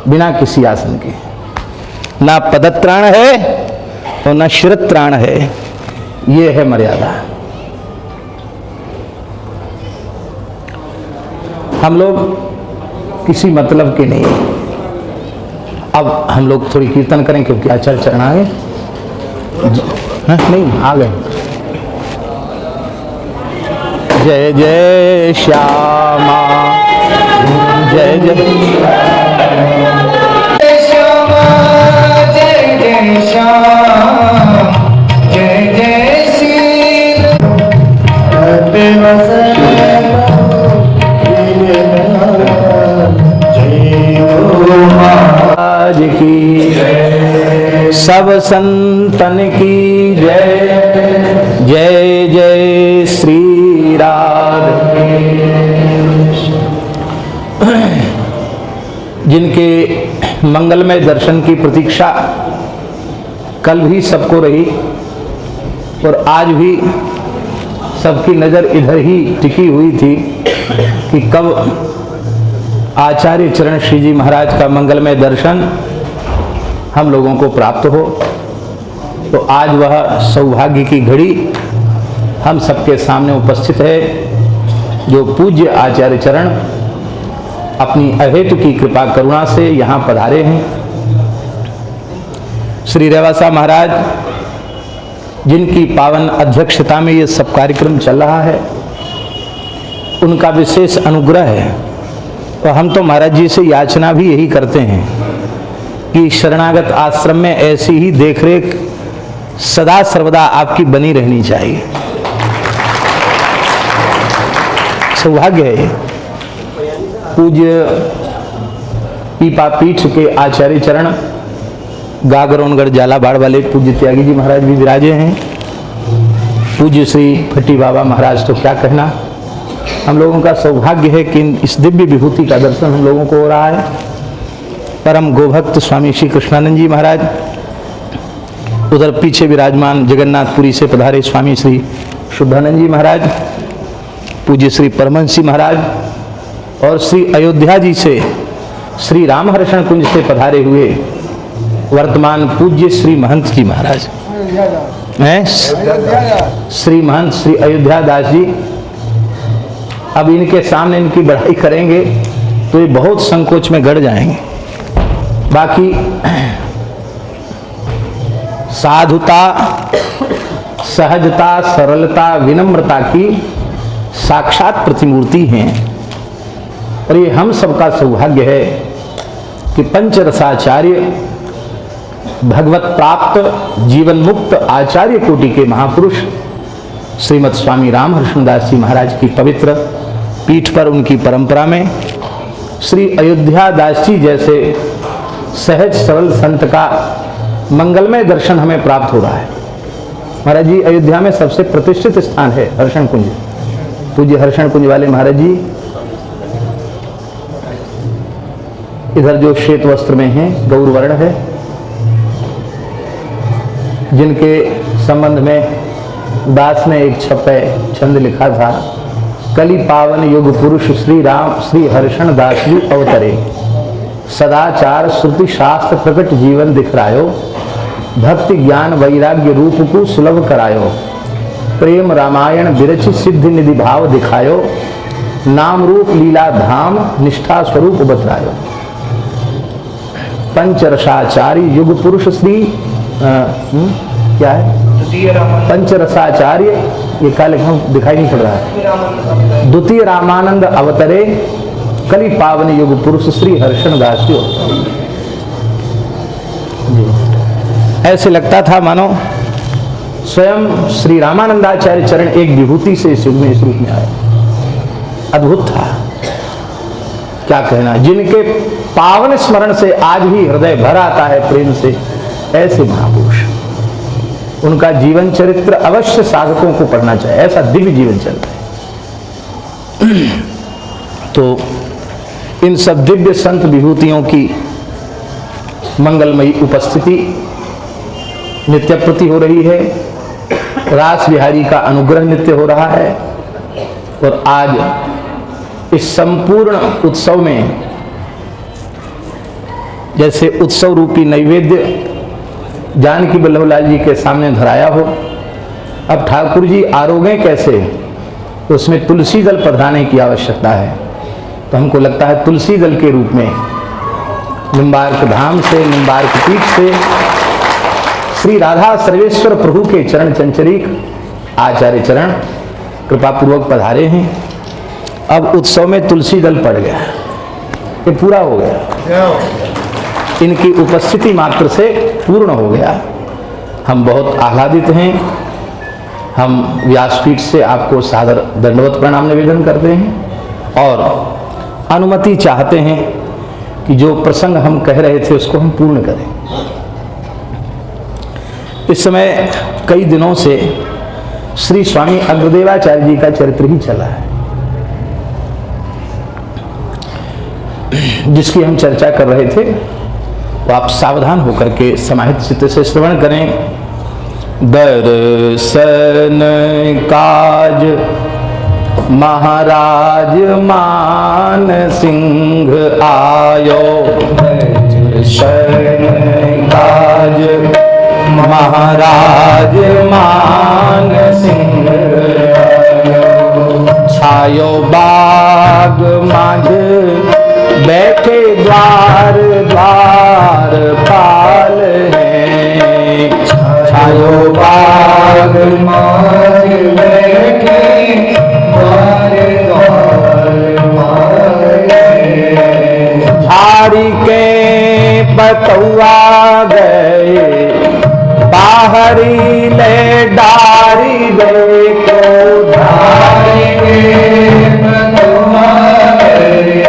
बिना किसी आसन के। ना पदत्राण है और ना शिरत्राण है। ये है मर्यादा। हम लोग किसी मतलब के नहीं। अब हम लोग थोड़ी कीर्तन करें क्योंकि आचार्य चरण आ गए। नहीं आ गए। जय जय श्यामा, जय जय श्यामा, जय जय श्याम, जय जय श्री महाराज की सब संतन की जय। जय जय श्री राधे। जिनके मंगलमय दर्शन की प्रतीक्षा कल भी सबको रही और आज भी सबकी नजर इधर ही टिकी हुई थी कि कब आचार्य चरण श्री जी महाराज का मंगलमय दर्शन हम लोगों को प्राप्त हो। तो आज वह सौभाग्य की घड़ी हम सबके सामने उपस्थित है, जो पूज्य आचार्य चरण अपनी अहेतु की कृपा करुणा से यहाँ पधारे हैं। श्री रेवासा महाराज जिनकी पावन अध्यक्षता में ये सब कार्यक्रम चल रहा है, उनका विशेष अनुग्रह है। तो हम तो महाराज जी से याचना भी यही करते हैं कि शरणागत आश्रम में ऐसी ही देखरेख सदा सर्वदा आपकी बनी रहनी चाहिए। सौभाग्य है। पूज्य पीपा पीठ के आचार्य चरण गागरोनगढ़ झालावाड़ वाले पूज्य त्यागी जी महाराज भी विराजे हैं। पूज्य श्री फट्टी बाबा महाराज तो क्या कहना। हम लोगों का सौभाग्य है कि इस दिव्य विभूति का दर्शन हम लोगों को हो रहा है। परम गोभक्त स्वामी श्री कृष्णानंद जी महाराज, उधर पीछे विराजमान जगन्नाथपुरी से पधारे स्वामी श्री शुद्धानंद जी महाराज, पूज्य श्री परमहंस जी महाराज और श्री अयोध्या जी से श्री रामहर्षण कुंज से पधारे हुए वर्तमान पूज्य श्री महंत जी महाराज हैं, श्री महंत श्री अयोध्या दास जी। अब इनके सामने इनकी बढ़ाई करेंगे तो ये बहुत संकोच में गड़ जाएंगे। बाकी साधुता, सहजता, सरलता, विनम्रता की साक्षात प्रतिमूर्ति हैं। और ये हम सबका सौभाग्य है कि पंचरसाचार्य भगवत प्राप्त जीवन मुक्त आचार्य कोटि के महापुरुष श्रीमद स्वामी रामहर्षण दास जी महाराज की पवित्र पीठ पर उनकी परंपरा में श्री अयोध्या दास जी जैसे सहज सरल संत का मंगलमय दर्शन हमें प्राप्त हो रहा है। महाराज जी अयोध्या में सबसे प्रतिष्ठित स्थान है हर्षण कुंज। पूज्य हर्षण कुंज वाले महाराज जी इधर जो श्वेत वस्त्र में हैं, गौर वर्ण है, जिनके संबंध में दास ने एक छपे छंद लिखा था, कली पावन युग पुरुष श्री राम श्री हर्षण दास जी अवतरे, सदाचार श्रुति शास्त्र प्रकट जीवन दिखरायो, भक्ति ज्ञान वैराग्य रूप को सुलभ करायो, प्रेम रामायण विरचि सिद्धि निधि भाव दिखायो, नाम रूप लीला धाम निष्ठा स्वरूप बतरायो, पंचरसाचारी युग पुरुष श्री क्या है पंचरसाचार्य, ये क्या लिखा दिखाई नहीं पड़ रहा है, द्वितीय रामानंद अवतरे, कली पावन युग पुरुष श्री हर्षण दास जी। ऐसे लगता था मानो स्वयं श्री रामानंदाचार्य चरण एक विभूति से इस युग में इस रूप में आए। अद्भुत था, क्या कहना। जिनके पावन स्मरण से आज भी हृदय भर आता है प्रेम से, ऐसे महापुरुष, उनका जीवन चरित्र अवश्य साधकों को पढ़ना चाहिए। ऐसा दिव्य जीवन चरित्र है। तो इन सब दिव्य संत विभूतियों की मंगलमयी उपस्थिति नित्य प्रति हो रही है। रास बिहारी का अनुग्रह नित्य हो रहा है। और आज इस संपूर्ण उत्सव में जैसे उत्सव रूपी नैवेद्य जानकी वल्लभलाल जी के सामने धराया हो, अब ठाकुर जी आरोगे कैसे, तो उसमें तुलसी दल पधराने की आवश्यकता है। तो हमको लगता है तुलसी दल के रूप में निम्बार्क धाम से, निम्बार्क पीठ से श्री राधा सर्वेश्वर प्रभु के चरण चंचरीक आचार्य चरण कृपा पूर्वक पधारे हैं। अब उत्सव में तुलसी दल पड़ गया, ये पूरा हो गया, इनकी उपस्थिति मात्र से पूर्ण हो गया। हम बहुत आह्लादित हैं। हम व्यासपीठ से आपको सादर दंडवत प्रणाम निवेदन करते हैं और अनुमति चाहते हैं कि जो प्रसंग हम कह रहे थे उसको हम पूर्ण करें। इस समय कई दिनों से श्री स्वामी अग्रदेवाचार्य जी का चरित्र ही चला है, जिसकी हम चर्चा कर रहे थे। तो आप सावधान होकर के समाहित चित्त से श्रवण करें। दर्शन काज महाराज मान सिंह आयो, दर्शन काज महाराज मान सिंह छायो बाग माझ बैठे द्वार द्वार पाल है, छायो बाग माझ बैठे द्वार द्वार पाल है, झाड़ी के बतौआ गए बाहरी ले डारी देखो, धारी के बतौआ गए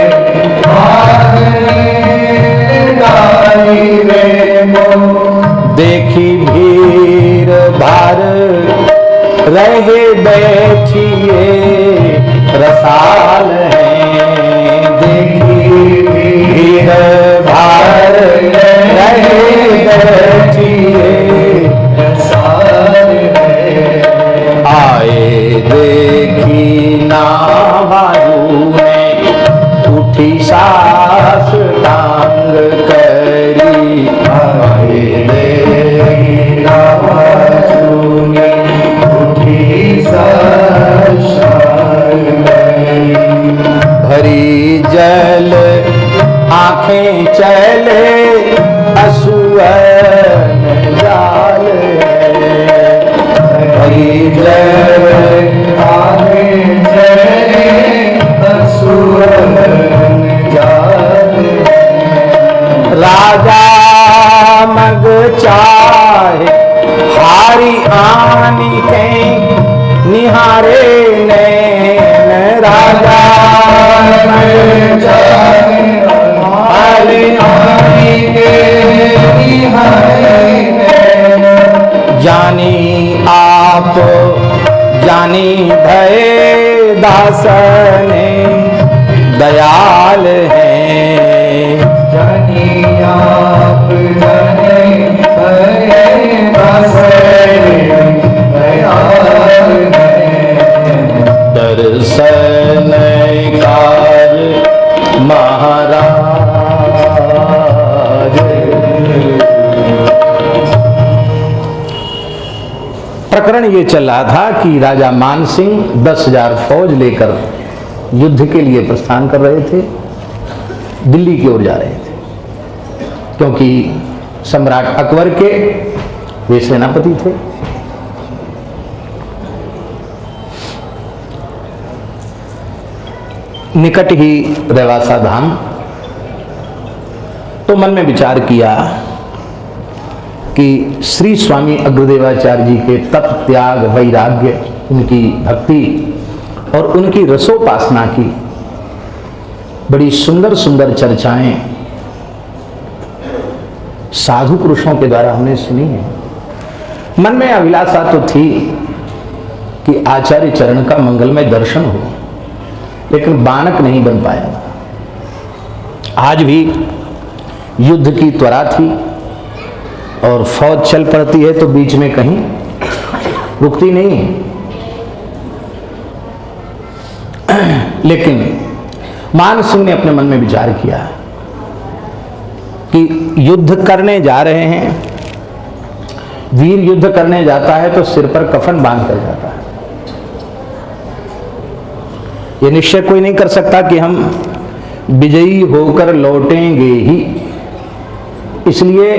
देखी भीड़ भार रहे बैठिए रसाल है, देखी भीड़ भार रहे बैठिए रसाल है, आए देखी नावायु में उठी सास टांग करी, आए देखी नावायु में उठी सास टांग करी, भरी जल आंखें चले असुअन जाल है, भरी जल आंखें चले असुअन जाल है, राजा मग चाहे हारी आनी के निहारे नैन, राजा मग चाहे हारी आनी के निहारे नैन, जानी आ आप जानी भय दासने दयाल हैं। जानी आप जाने भय दासने दयाल हैं। दर्शन कार महाराज। प्रकरण ये चल रहा था कि राजा मान सिंह 10,000 फौज लेकर युद्ध के लिए प्रस्थान कर रहे थे, दिल्ली की ओर जा रहे थे, क्योंकि सम्राट अकबर के वे सेनापति थे। निकट ही रेवासा धाम। तो मन में विचार किया कि श्री स्वामी अग्रदेवाचार्य जी के तप, त्याग, वैराग्य, उनकी भक्ति और उनकी रसोपासना की बड़ी सुंदर सुंदर चर्चाएं साधु पुरुषों के द्वारा हमने सुनी है। मन में अभिलाषा तो थी कि आचार्य चरण का मंगलमय दर्शन हो, लेकिन बानक नहीं बन पाया। आज भी युद्ध की त्वरा थी और फौज चल पड़ती है तो बीच में कहीं रुकती नहीं। लेकिन मान सिंह ने अपने मन में विचार किया कि युद्ध करने जा रहे हैं, वीर युद्ध करने जाता है तो सिर पर कफन बांध कर जाता है। ये निश्चय कोई नहीं कर सकता कि हम विजयी होकर लौटेंगे ही, इसलिए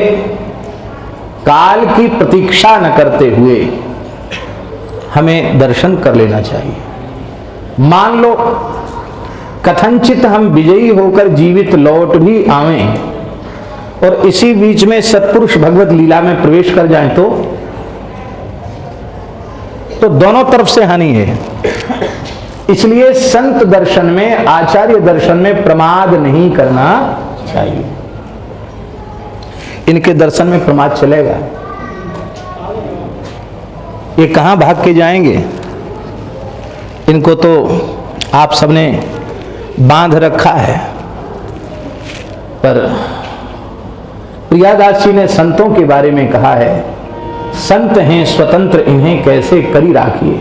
काल की प्रतीक्षा न करते हुए हमें दर्शन कर लेना चाहिए। मान लो कथनचित हम विजयी होकर जीवित लौट भी आवें और इसी बीच में सत्पुरुष भगवत लीला में प्रवेश कर जाएं तो दोनों तरफ से हानि है। इसलिए संत दर्शन में, आचार्य दर्शन में प्रमाद नहीं करना चाहिए। इनके दर्शन में प्रमाद चलेगा, ये कहां भाग के जाएंगे? इनको तो आप सबने बांध रखा है। पर प्रियादास जी ने संतों के बारे में कहा है, संत हैं स्वतंत्र इन्हें कैसे करी राखिए।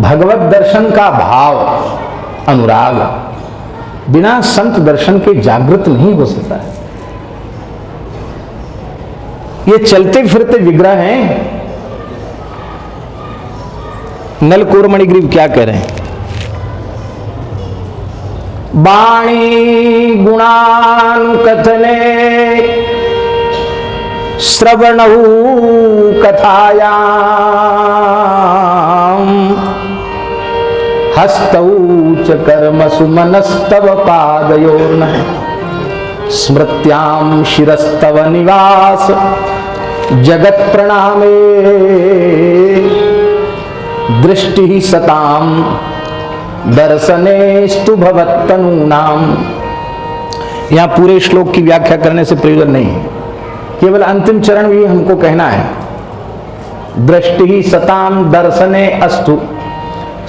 भगवत दर्शन का भाव, अनुराग बिना संत दर्शन के जागृत नहीं हो सकता है। ये चलते फिरते विग्रह हैं। नलकूर मणिग्रीव क्या कह रहे हैं? वाणी गुणानुकथने श्रवणौ कथायां हस्तौ च कर्मसु मनस्तव पादयोर्नः स्मृत्यां शिरस्तव निवास जगत प्रणामे दृष्टि सताम दर्शनेस्तु भवत्तनूनाम। यहां पूरे श्लोक की व्याख्या करने से प्रयोजन नहीं है, केवल अंतिम चरण भी हमको कहना है। दृष्टि सताम दर्शने अस्तु,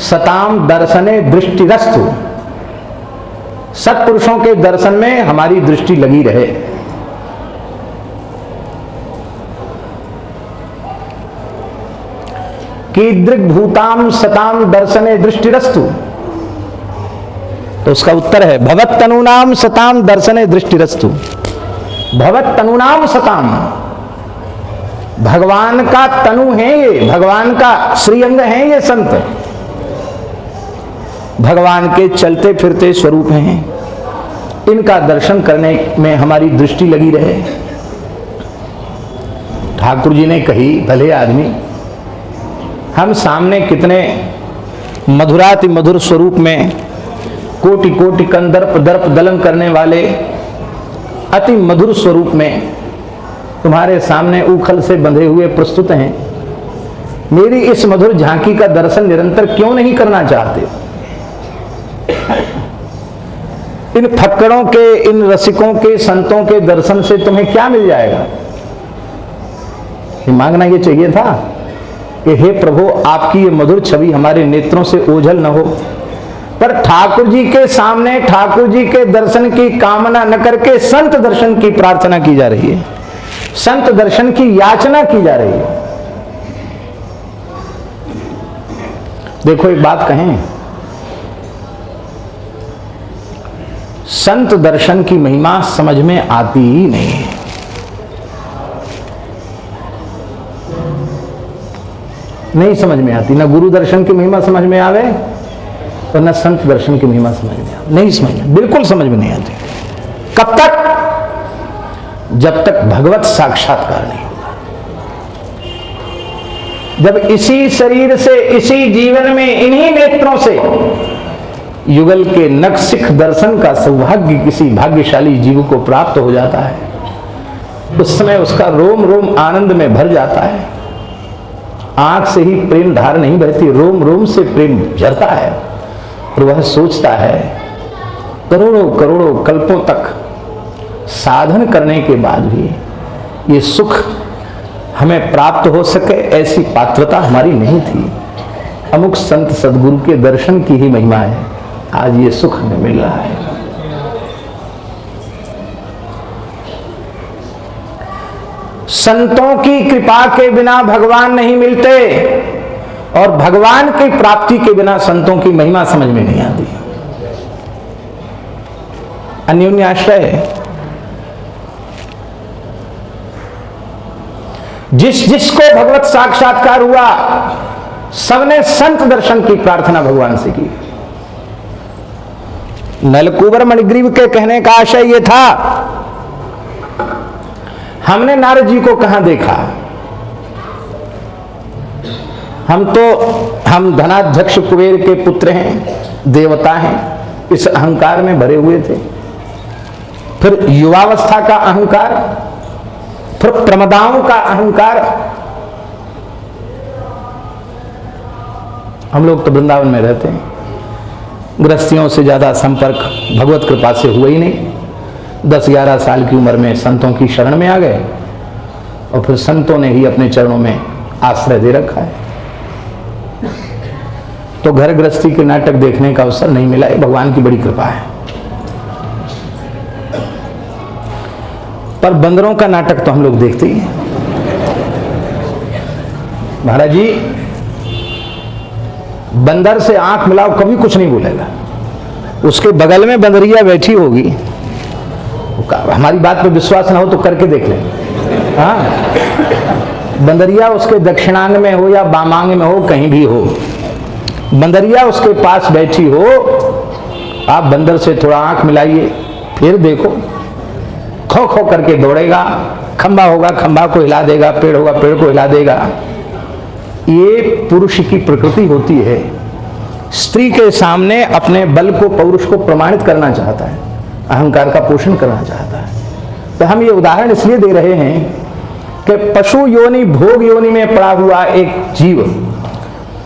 सताम दर्शने दृष्टिरस्तु। सत्पुरुषों के दर्शन में हमारी दृष्टि लगी रहे। कीदृग्भूताम सताम दर्शने दृष्टिरस्तु, तो उसका उत्तर है भवत्तनूनाम सताम दर्शने दृष्टिरस्तु। भवत्तनूनाम सताम, भगवान का तनु है ये, भगवान का श्रीअंग है ये संत, भगवान के चलते फिरते स्वरूप हैं। इनका दर्शन करने में हमारी दृष्टि लगी रहे। ठाकुर जी ने कही, भले आदमी, हम सामने कितने मधुराति मधुर स्वरूप में कोटि कोटि कंदर्प दर्प दलन करने वाले अति मधुर स्वरूप में तुम्हारे सामने उखल से बंधे हुए प्रस्तुत हैं। मेरी इस मधुर झांकी का दर्शन निरंतर क्यों नहीं करना चाहते? इन फक्कड़ों के, इन रसिकों के, संतों के दर्शन से तुम्हें क्या मिल जाएगा? ये मांगना ये चाहिए था कि हे प्रभु आपकी ये मधुर छवि हमारे नेत्रों से ओझल न हो। पर ठाकुर जी के सामने ठाकुर जी के दर्शन की कामना न करके संत दर्शन की प्रार्थना की जा रही है, संत दर्शन की याचना की जा रही है। देखो एक बात कहें, संत दर्शन की महिमा समझ में आती ही नहीं है। नहीं समझ में आती, ना गुरु दर्शन की महिमा समझ में आवे और न संत दर्शन की महिमा समझ में आवे। नहीं समझ में, बिल्कुल समझ में नहीं आती। कब तक? जब तक भगवत साक्षात्कार नहीं होगा। जब इसी शरीर से, इसी जीवन में, इन्हीं नेत्रों से युगल के नखशिख दर्शन का सौभाग्य किसी भाग्यशाली जीव को प्राप्त हो जाता है, उस समय उसका रोम रोम आनंद में भर जाता है। आंख से ही प्रेम धार नहीं बहती, रोम रोम से प्रेम झरता है और वह सोचता है करोड़ों करोड़ों कल्पों तक साधन करने के बाद भी ये सुख हमें प्राप्त हो सके ऐसी पात्रता हमारी नहीं थी। अमुक संत सदगुरु के दर्शन की ही महिमा है, आज ये सुख हमें मिल रहा है। संतों की कृपा के बिना भगवान नहीं मिलते और भगवान की प्राप्ति के बिना संतों की महिमा समझ में नहीं आती। अन्योन्य आश्रय, जिस जिसको भगवत साक्षात्कार हुआ सबने संत दर्शन की प्रार्थना भगवान से की। नलकूबर मणिग्रीव के कहने का आशय यह था, हमने नारद जी को कहां देखा, हम धनाध्यक्ष कुबेर के पुत्र हैं, देवता हैं, इस अहंकार में भरे हुए थे। फिर युवावस्था का अहंकार, फिर प्रमदाओं का अहंकार। हम लोग तो वृंदावन में रहते हैं, गृहस्थियों से ज्यादा संपर्क भगवत कृपा से हुआ ही नहीं। 10-11 साल की उम्र में संतों की शरण में आ गए और फिर संतों ने ही अपने चरणों में आश्रय दे रखा है। तो घर गृहस्थी के नाटक देखने का अवसर नहीं मिला, ये भगवान की बड़ी कृपा है। पर बंदरों का नाटक तो हम लोग देखते ही हैं। महाराज जी, बंदर से आंख मिलाओ कभी कुछ नहीं बोलेगा, उसके बगल में बंदरिया बैठी होगी, हमारी बात पे विश्वास ना हो तो करके देख लें। हाँ, बंदरिया उसके दक्षिणांग में हो या बामांग में हो, कहीं भी हो, बंदरिया उसके पास बैठी हो, आप बंदर से थोड़ा आंख मिलाइए, फिर देखो, खो खो करके दौड़ेगा, खंबा होगा खंबा को हिला देगा, पेड़ होगा पेड़ को हिला देगा। ये पुरुष की प्रकृति होती है, स्त्री के सामने अपने बल को, पौरुष को प्रमाणित करना चाहता है, अहंकार का पोषण करना चाहता है। तो हम ये उदाहरण इसलिए दे रहे हैं कि पशु योनि, भोग योनि में पड़ा हुआ एक जीव,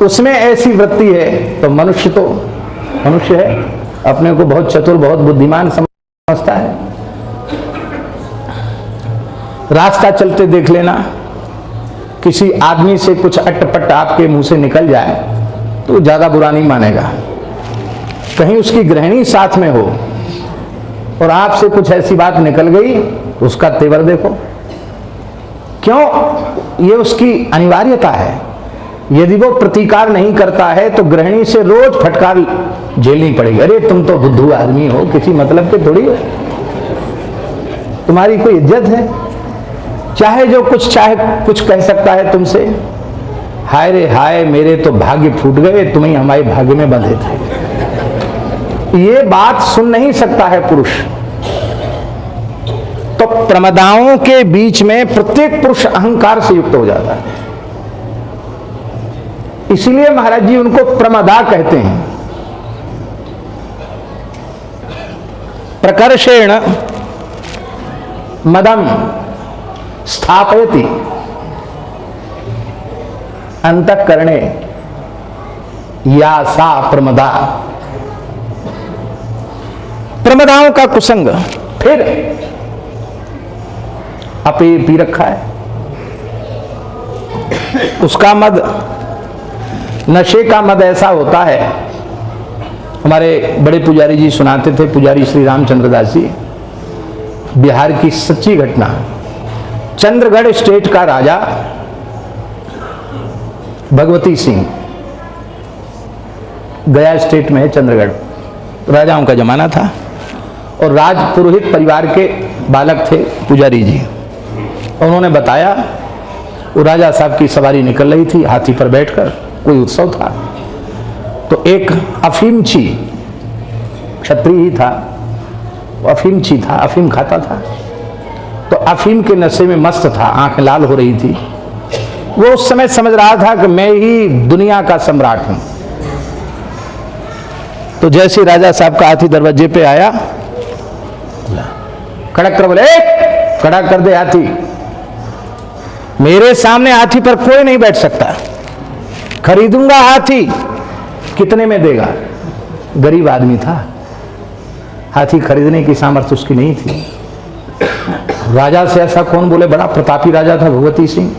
उसमें ऐसी वृत्ति है, तो मनुष्य है, अपने को बहुत चतुर, बहुत बुद्धिमान समझता है। रास्ता चलते देख लेना, किसी आदमी से कुछ अटपट आपके मुंह से निकल जाए तो ज्यादा बुरा नहीं मानेगा। कहीं उसकी गृहिणी साथ में हो और आपसे कुछ ऐसी बात निकल गई, उसका तेवर देखो। क्यों? ये उसकी अनिवार्यता है। यदि वो प्रतिकार नहीं करता है तो गृहिणी से रोज फटकार झेलनी पड़ेगी। अरे तुम तो बुद्धू आदमी हो, किसी मतलब के थोड़ी हो, तुम्हारी कोई इज्जत है? चाहे जो कुछ चाहे कुछ कह सकता है तुमसे। हाय रे हाय, मेरे तो भाग्य फूट गए, तुम ही हमारे भाग्य में बंधे थे। ये बात सुन नहीं सकता है पुरुष। तो प्रमदाओं के बीच में प्रत्येक पुरुष अहंकार से युक्त हो जाता है। इसलिए महाराज जी उनको प्रमदा कहते हैं। प्रकर्षेण मदम स्थापयति अंतःकरणे या सा प्रमदा। प्रमदाओं का कुसंग फिर अपे पी रखा है। उसका मद, नशे का मद ऐसा होता है। हमारे बड़े पुजारी जी सुनाते थे, पुजारी श्री रामचंद्र दास जी, बिहार की सच्ची घटना। चंद्रगढ़ स्टेट का राजा भगवती सिंह, गया स्टेट में है चंद्रगढ़, राजाओं का जमाना था, और राजपुरोहित परिवार के बालक थे पुजारी जी। उन्होंने बताया वो राजा साहब की सवारी निकल रही थी हाथी पर बैठकर, कोई उत्सव था, तो एक अफीमची, क्षत्रिय ही था, अफीमची था, अफीम खाता था, तो अफीम के नशे में मस्त था, आंखें लाल हो रही थी। वो उस समय समझ रहा था कि मैं ही दुनिया का सम्राट हूं। तो जैसे राजा साहब का हाथी दरवाजे पे आया, कड़क कर बोले, खड़ा कर दे हाथी, मेरे सामने हाथी पर कोई नहीं बैठ सकता, खरीदूंगा हाथी, कितने में देगा? गरीब आदमी था, हाथी खरीदने की सामर्थ्य उसकी नहीं थी। राजा से ऐसा कौन बोले? बड़ा प्रतापी राजा था भगवती सिंह।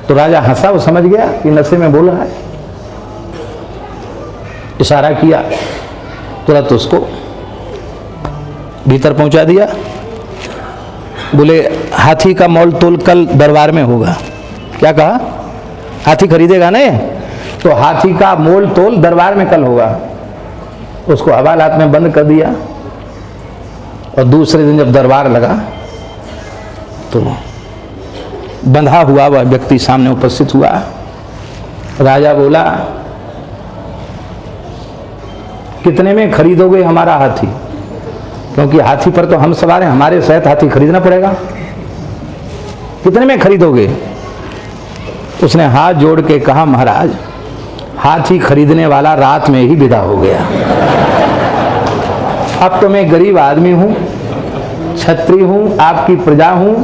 तो राजा हंसा, वो समझ गया कि नशे में बोल रहा है, इशारा किया, तुरंत उसको भीतर पहुंचा दिया। बोले हाथी का मोल तोल कल दरबार में होगा। क्या कहा? हाथी खरीदेगा ना, तो हाथी का मोल तोल दरबार में कल होगा। उसको हवालात में बंद कर दिया, और दूसरे दिन जब दरबार लगा तो बंधा हुआ वह व्यक्ति सामने उपस्थित हुआ। राजा बोला, कितने में खरीदोगे हमारा हाथी? क्योंकि हाथी पर तो हम सवार हैं, हमारे सहित हाथी खरीदना पड़ेगा, कितने में खरीदोगे? उसने हाथ जोड़ के कहा, महाराज हाथी खरीदने वाला रात में ही विदा हो गया। अब तो मैं गरीब आदमी हूं, क्षत्रिय हूं, आपकी प्रजा हूं,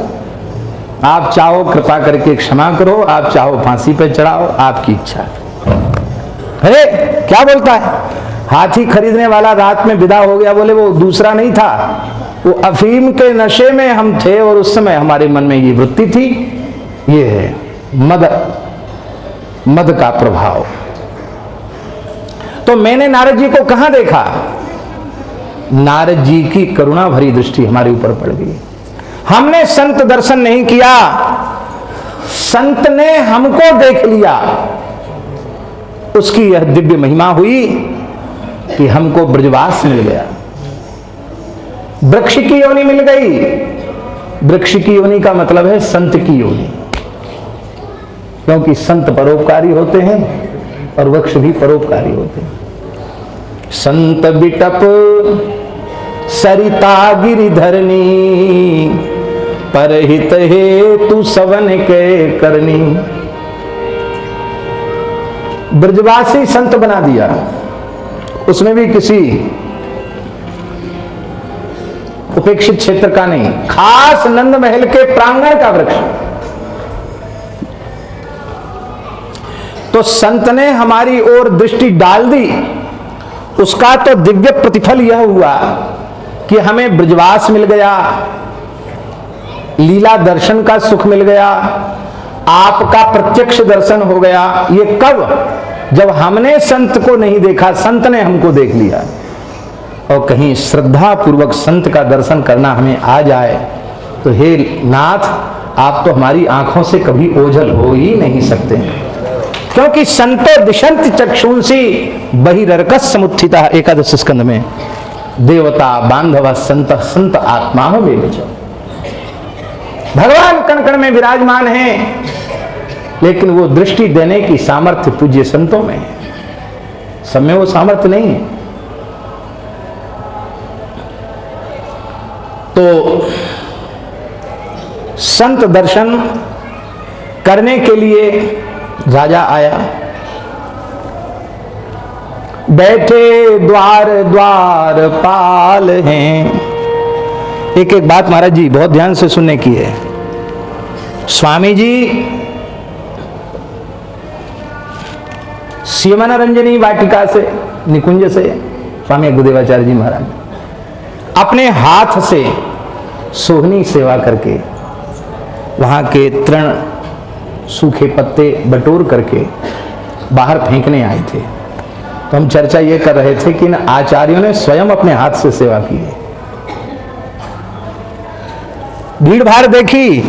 आप चाहो कृपा करके क्षमा करो, आप चाहो फांसी पे चढ़ाओ, आपकी इच्छा। अरे क्या बोलता है? हाथी खरीदने वाला रात में विदा हो गया। बोले वो दूसरा नहीं था, वो अफीम के नशे में हम थे, और उस समय हमारे मन में ये वृत्ति थी। ये है मद का प्रभाव। तो मैंने नारद जी को कहां देखा? नारद जी की करुणा भरी दृष्टि हमारे ऊपर पड़ गई। हमने संत दर्शन नहीं किया, संत ने हमको देख लिया। उसकी यह दिव्य महिमा हुई कि हमको ब्रजवास मिल गया, वृक्ष की योनि मिल गई। वृक्ष की योनि का मतलब है संत की योनि, क्योंकि संत परोपकारी होते हैं और वृक्ष भी परोपकारी होते हैं। संत बिटप सरिता गिरिधरनी, परहित हेतु सवन के करनी। ब्रजवासी संत बना दिया, उसमें भी किसी उपेक्षित क्षेत्र का नहीं, खास नंद महल के प्रांगण का वृक्ष। तो संत ने हमारी ओर दृष्टि डाल दी, उसका तो दिव्य प्रतिफल यह हुआ कि हमें ब्रजवास मिल गया, लीला दर्शन का सुख मिल गया, आपका प्रत्यक्ष दर्शन हो गया। ये कब? जब हमने संत को नहीं देखा, संत ने हमको देख लिया। और कहीं श्रद्धा पूर्वक संत का दर्शन करना हमें आ जाए तो हे नाथ, आप तो हमारी आंखों से कभी ओझल हो ही नहीं सकते, क्योंकि संतो दिशंति चक्षुंसी बहिरर्कस समुत्थिता। एकादश स्कंद में देवता बांधव संत संत आत्मा हो विवेच। भगवान कण कण में विराजमान हैं, लेकिन वो दृष्टि देने की सामर्थ्य पूज्य संतों में है, सब में वो सामर्थ्य नहीं है। तो संत दर्शन करने के लिए राजा आया। बैठे द्वार द्वार पाल हैं। एक एक बात महाराज जी बहुत ध्यान से सुनने की है। स्वामी जी सीमन रंजनी वाटिका से, निकुंज से, स्वामी गुरुदेवाचार्य जी महाराज अपने हाथ से सोहनी सेवा करके वहाँ के तृण सूखे पत्ते बटोर करके बाहर फेंकने आए थे। तो हम चर्चा ये कर रहे थे कि इन आचार्यों ने स्वयं अपने हाथ से सेवा की है। भीड़ भाड़ देखी,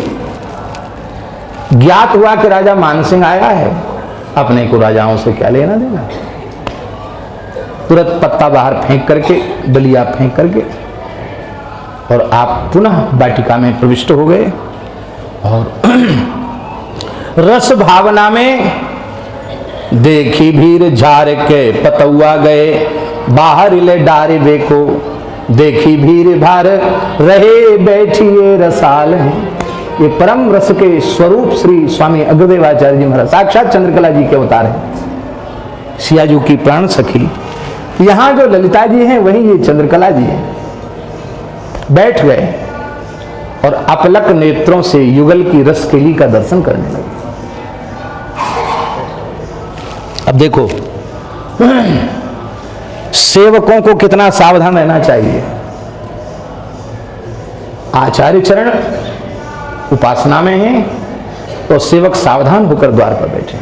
ज्ञात हुआ कि राजा मानसिंह आया है, अपने को राजाओं से क्या लेना देना। तुरंत पत्ता बाहर फेंक करके, बलिया फेंक करके, और आप पुनः वाटिका में प्रविष्ट हो गए। और रस भावना में देखी भीड़ झार के पतुआ गए, बाहर ले डारे देखो, देखी भीड़ भार रहे बैठिए रसाल हैं। ये परम रस के स्वरूप श्री स्वामी अग्रदेवाचार्य जी महाराज साक्षात चंद्रकला जी के अवतार हैं, सियाजू की प्राण सखी। यहां जो ललिता जी हैं वही ये चंद्रकला जी हैं। बैठ गए और अपलक नेत्रों से युगल की रसकेली का दर्शन करने लगे। अब देखो सेवकों को कितना सावधान रहना चाहिए। आचार्य चरण उपासना में हैं तो सेवक सावधान होकर द्वार पर बैठे।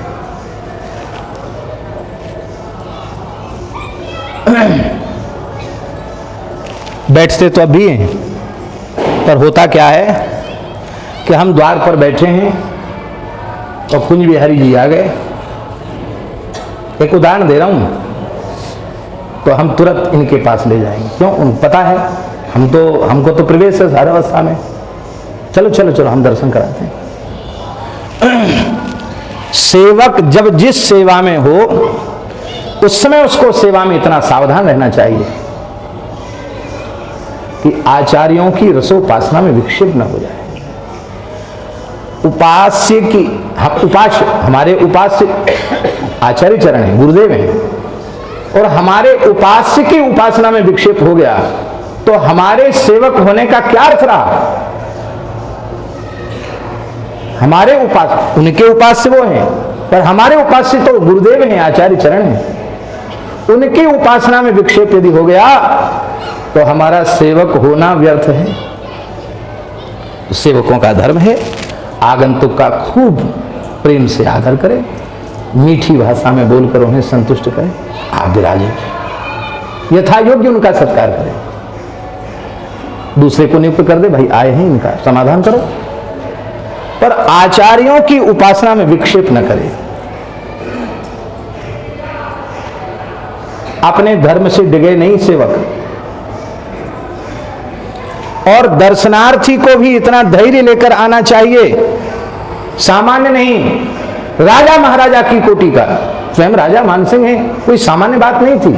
बैठते तो अभी हैं, पर होता क्या है कि हम द्वार पर बैठे हैं और कुंज बिहारी जी आ गए। एक उदाहरण दे रहा हूं, तो हम तुरंत इनके पास ले जाएंगे। क्यों? उनको पता है हमको तो प्रवेश है हर अवस्था में। चलो चलो चलो हम दर्शन कराते हैं। सेवक जब जिस सेवा में हो उस समय उसको सेवा में इतना सावधान रहना चाहिए कि आचार्यों की रसोपासना में विक्षेप न हो जाए। उपास्य की हमारे उपास्य आचार्य चरण हैं, गुरुदेव हैं, और हमारे उपास्य की उपासना में विक्षेप हो गया तो हमारे सेवक होने का क्या अर्थ रहा? हमारे उनके उपास्य वो हैं, पर हमारे उपास्य तो गुरुदेव हैं, आचार्य चरण हैं। उनकी उपासना में विक्षेप यदि हो गया तो हमारा सेवक होना व्यर्थ है। तो सेवकों का धर्म है आगंतुक का खूब प्रेम से आदर करें, मीठी भाषा में बोलकर उन्हें संतुष्ट करें। आप विराजे, यथा योग्य उनका सत्कार करें। दूसरे को नियुक्त कर दे, भाई आए हैं इनका समाधान करो, पर आचार्यों की उपासना में विक्षेप न करें। अपने धर्म से डिगे नहीं सेवक। और दर्शनार्थी को भी इतना धैर्य लेकर आना चाहिए, सामान्य नहीं, राजा महाराजा की कोटि का। स्वयं राजा मानसिंह है, कोई सामान्य बात नहीं थी।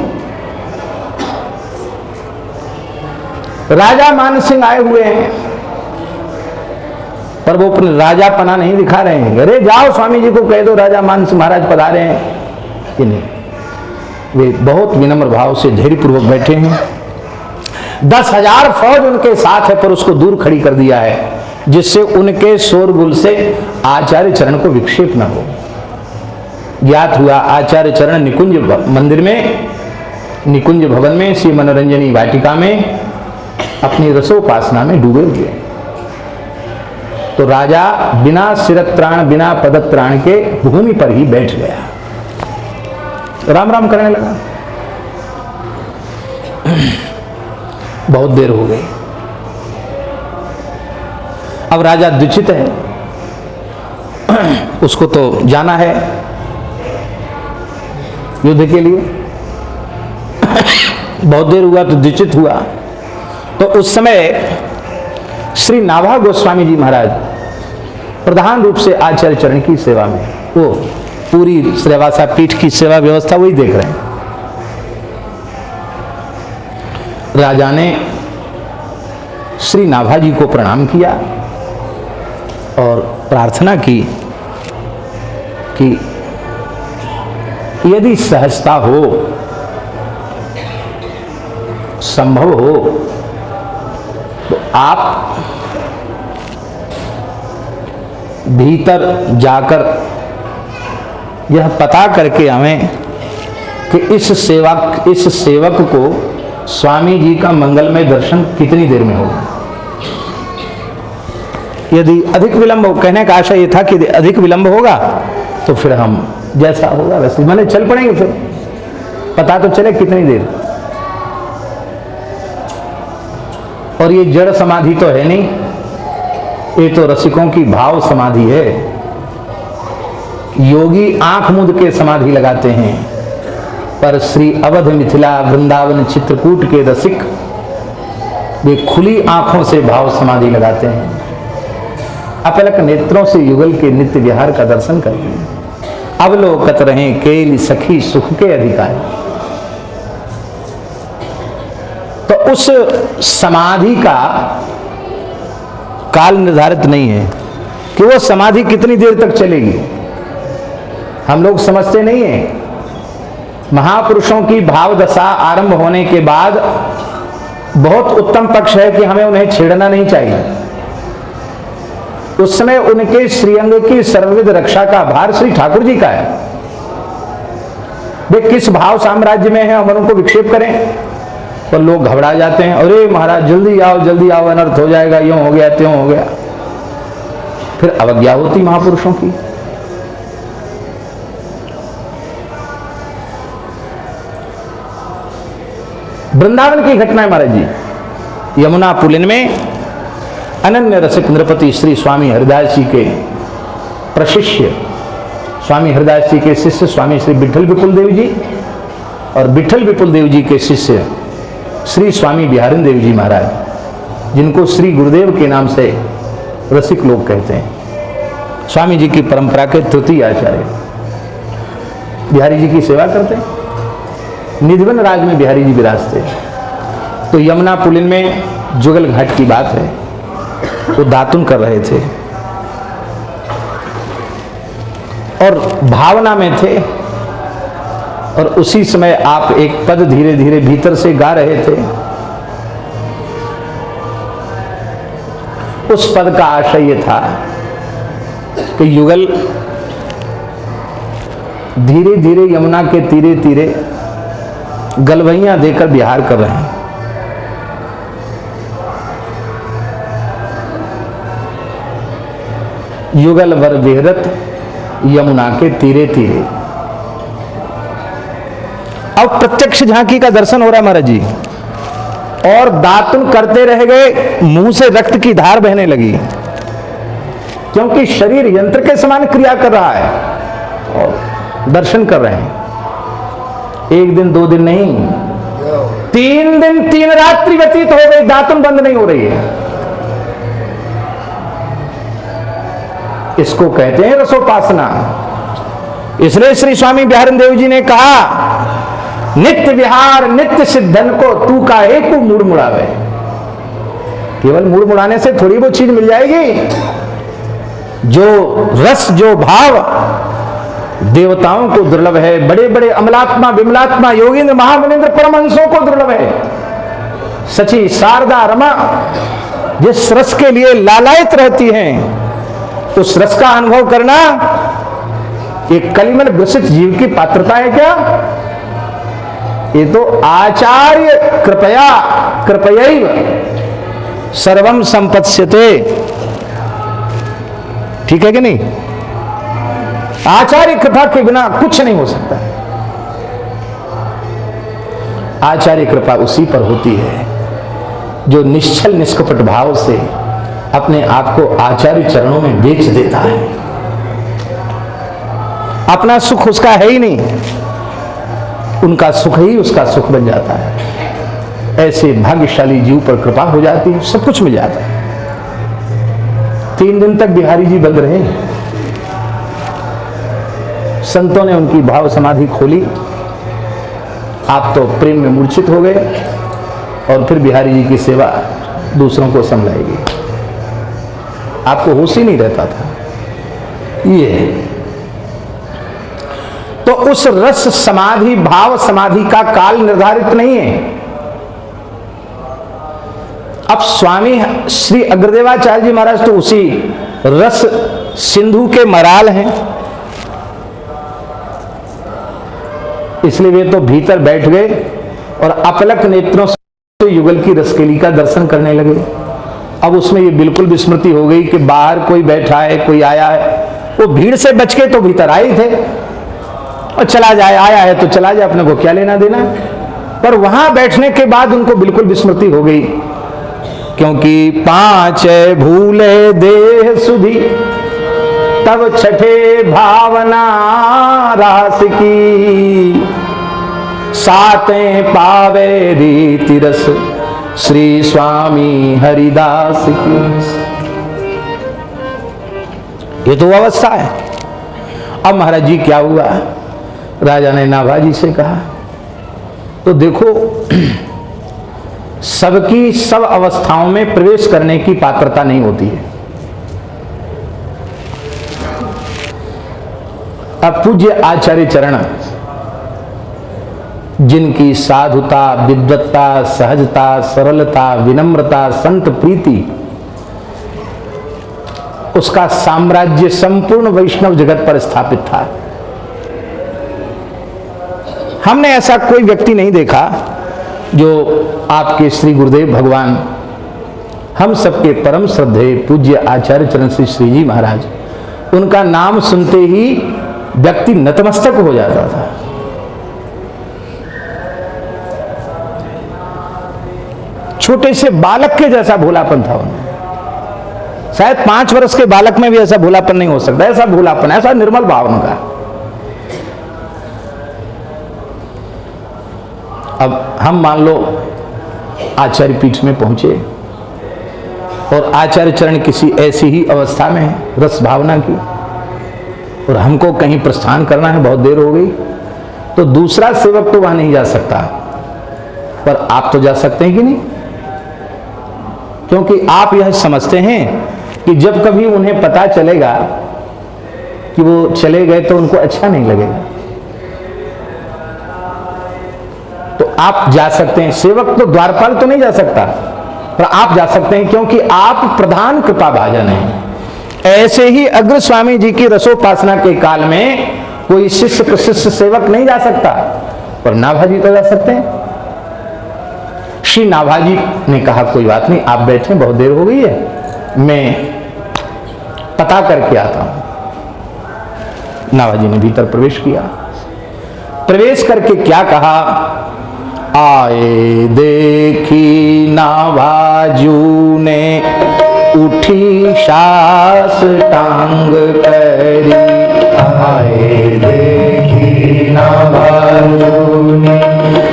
राजा मानसिंह आए हुए हैं, पर वो अपने राजा पना नहीं दिखा रहे हैं। अरे जाओ स्वामी जी को कह दो राजा मानसिंह महाराज पधारे हैं, कि नहीं। वे बहुत विनम्र भाव से धैर्यपूर्वक बैठे हैं। 10,000 फौज उनके साथ है, पर उसको दूर खड़ी कर दिया है, जिससे उनके शोरगुल से आचार्य चरण को विक्षेप न हो। ज्ञात हुआ आचार्य चरण निकुंज मंदिर में, निकुंज भवन में, श्री मनोरंजनी वाटिका में अपनी रसोपासना में डूबे हुए। तो राजा बिना सिरत्राण बिना पदत्राण के भूमि पर ही बैठ गया, राम राम करने लगा। बहुत देर हो गई। अब राजा द्विचित है, उसको तो जाना है युद्ध के लिए। बहुत देर हुआ तो द्विचित हुआ। तो उस समय श्री नाभा गोस्वामी जी महाराज प्रधान रूप से आचार्य चरण की सेवा में, वो पूरी श्रीवासा पीठ की सेवा व्यवस्था वही देख रहे हैं। राजा ने श्री नाभा जी को प्रणाम किया और प्रार्थना की कि यदि सहजता हो, संभव हो, तो आप भीतर जाकर यह पता करके हमें कि इस सेवक को स्वामी जी का मंगलमय दर्शन कितनी देर में होगा। यदि अधिक विलंब हो, कहने का आशय ये था कि यदि अधिक विलंब होगा तो फिर हम जैसा होगा वैसे माने चल पड़ेंगे, फिर पता तो चले कितनी देर। और ये जड़ समाधि तो है नहीं, ये तो रसिकों की भाव समाधि है। योगी आंख मूंद के समाधि लगाते हैं, पर श्री अवध मिथिला वृंदावन चित्रकूट के रसिक वे खुली आंखों से भाव समाधि लगाते हैं। अपलक नेत्रों से युगल के नित्य विहार का दर्शन करिए। अवलोकत रहे केली सखी सुख के अधिकारी। तो उस समाधि का काल निर्धारित नहीं है कि वो समाधि कितनी देर तक चलेगी। हम लोग समझते नहीं है। महापुरुषों की भाव दशा आरंभ होने के बाद बहुत उत्तम पक्ष है कि हमें उन्हें छेड़ना नहीं चाहिए। उस समय उनके श्रीअंग की सर्वविध रक्षा का भार श्री ठाकुर जी का है। वे किस भाव साम्राज्य में हैं, हम उनको विक्षेप करें तो लोग घबरा जाते हैं। अरे महाराज जल्दी आओ, अनर्थ हो जाएगा, यूं हो गया त्यों हो गया। फिर अवज्ञा होती महापुरुषों की। वृंदावन की घटना है महाराज जी। यमुना पुलिन में अनन्य रसिक नृपति श्री स्वामी हरिदास जी के प्रशिष्य, स्वामी हरिदास जी के शिष्य स्वामी श्री विठल विपुल देव जी और विठल विपुल देव जी के शिष्य श्री स्वामी बिहारिन देव जी महाराज, जिनको श्री गुरुदेव के नाम से रसिक लोग कहते हैं, स्वामी जी की परंपरा के तृतीय आचार्य बिहारी जी की सेवा करते हैं। निधिवन राज में बिहारी जी विराजते। तो यमुना पुलिन में जुगल घाट की बात है, वो दातुन कर रहे थे और भावना में थे। और उसी समय आप एक पद धीरे धीरे भीतर से गा रहे थे। उस पद का आशय ये था कि युगल धीरे धीरे यमुना के तीरे तीरे गलवैयां देकर विहार कर रहे हैं। युगल वर विहरत यमुना के तीरे तीरे। अब प्रत्यक्ष झांकी का दर्शन हो रहा है महाराज जी, और दातुन करते रह गए, मुंह से रक्त की धार बहने लगी, क्योंकि शरीर यंत्र के समान क्रिया कर रहा है और दर्शन कर रहे हैं। एक दिन दो दिन नहीं, 3 दिन 3 रात्रि व्यतीत हो गई, दातुन बंद नहीं हो रही है। इसको कहते हैं रसोपासना। इसलिए श्री स्वामी बिहारिन देव जी ने कहा, नित्य विहार नित्य सिद्धन को तू का एक मूड मुड़ावे। केवल मूड मुड़ाने से थोड़ी वो चीज मिल जाएगी। जो रस जो भाव देवताओं को दुर्लभ है, बड़े बड़े अमलात्मा विमलात्मा योगींद्र महामुनींद्र परमहंसों को दुर्लभ है। सची शारदा रमा जिस रस के लिए लालायित रहती हैं, उस रस का अनुभव करना एक कलिमल ग्रसित जीव की पात्रता है क्या? ये तो आचार्य कृपयैव सर्वम संपत्स्यते। ठीक है कि नहीं? आचार्य कृपा के बिना कुछ नहीं हो सकता। आचार्य कृपा उसी पर होती है जो निश्चल निष्कपट भाव से अपने आप को आचार्य चरणों में बेच देता है। अपना सुख उसका है ही नहीं, उनका सुख ही उसका सुख बन जाता है। ऐसे भाग्यशाली जीव पर कृपा हो जाती है, सब कुछ मिल जाता है। 3 दिन तक बिहारी जी बंद रहे। संतों ने उनकी भाव समाधि खोली। आप तो प्रेम में मूर्छित हो गए और फिर बिहारी जी की सेवा दूसरों को संभलाएगी। आपको होश ही नहीं रहता था। ये तो उस रस समाधि भाव समाधि का काल निर्धारित नहीं है। अब स्वामी श्री अग्रदेवाचार्य जी महाराज तो उसी रस सिंधु के मराल हैं, इसलिए वे तो भीतर बैठ गए और अपलक नेत्रों से युगल की रसकेली का दर्शन करने लगे। अब उसमें ये बिल्कुल विस्मृति हो गई कि बाहर कोई बैठा है, कोई आया है। वो भीड़ से बच के तो भीतर आए थे, और चला जाए, आया है तो चला जाए, अपने को क्या लेना देना। पर वहां बैठने के बाद उनको बिल्कुल विस्मृति हो गई, क्योंकि पांच भूले देह सुधी तब छठे भावना रास की, सातें पावे रीति रस श्री स्वामी हरिदास की। ये तो अवस्था है। अब महाराज जी क्या हुआ, राजा ने नाभाजी से कहा, तो देखो सबकी सब अवस्थाओं में प्रवेश करने की पात्रता नहीं होती है। अब पूज्य आचार्य चरण जिनकी साधुता, विद्वत्ता, सहजता, सरलता, विनम्रता, संत प्रीति, उसका साम्राज्य संपूर्ण वैष्णव जगत पर स्थापित था। हमने ऐसा कोई व्यक्ति नहीं देखा जो आपके श्री गुरुदेव भगवान, हम सबके परम श्रद्धेय पूज्य आचार्य चरण श्री जी महाराज, उनका नाम सुनते ही व्यक्ति नतमस्तक हो जाता था। छोटे से बालक के जैसा भोलापन था उनमें। शायद 5 वर्ष के बालक में भी ऐसा भोलापन नहीं हो सकता, ऐसा भोलापन, ऐसा निर्मल भाव उनका। अब हम मान लो आचार्य पीठ में पहुंचे और आचार्य चरण किसी ऐसी ही अवस्था में है, रस भावना की, और हमको कहीं प्रस्थान करना है, बहुत देर हो गई, तो दूसरा सेवक तो वहां नहीं जा सकता, पर आप तो जा सकते हैं कि नहीं? क्योंकि आप यह समझते हैं कि जब कभी उन्हें पता चलेगा कि वो चले गए तो उनको अच्छा नहीं लगेगा, तो आप जा सकते हैं। सेवक तो द्वारपाल तो नहीं जा सकता, पर आप जा सकते हैं, क्योंकि आप प्रधान कृपा भाजन हैं। ऐसे ही अग्र स्वामी जी की रसोपासना के काल में कोई शिष्य प्रशिष्य सेवक नहीं जा सकता, पर नाभाजी तो जा सकते हैं। श्री नाभाजी ने कहा, कोई बात नहीं, आप बैठे, बहुत देर हो गई है, मैं पता करके आता हूं। नाभाजी ने भीतर प्रवेश किया। प्रवेश करके क्या कहा, आए देखी नाभाजू ने उठी सास टांग करी, आए देखी नाभाजू ने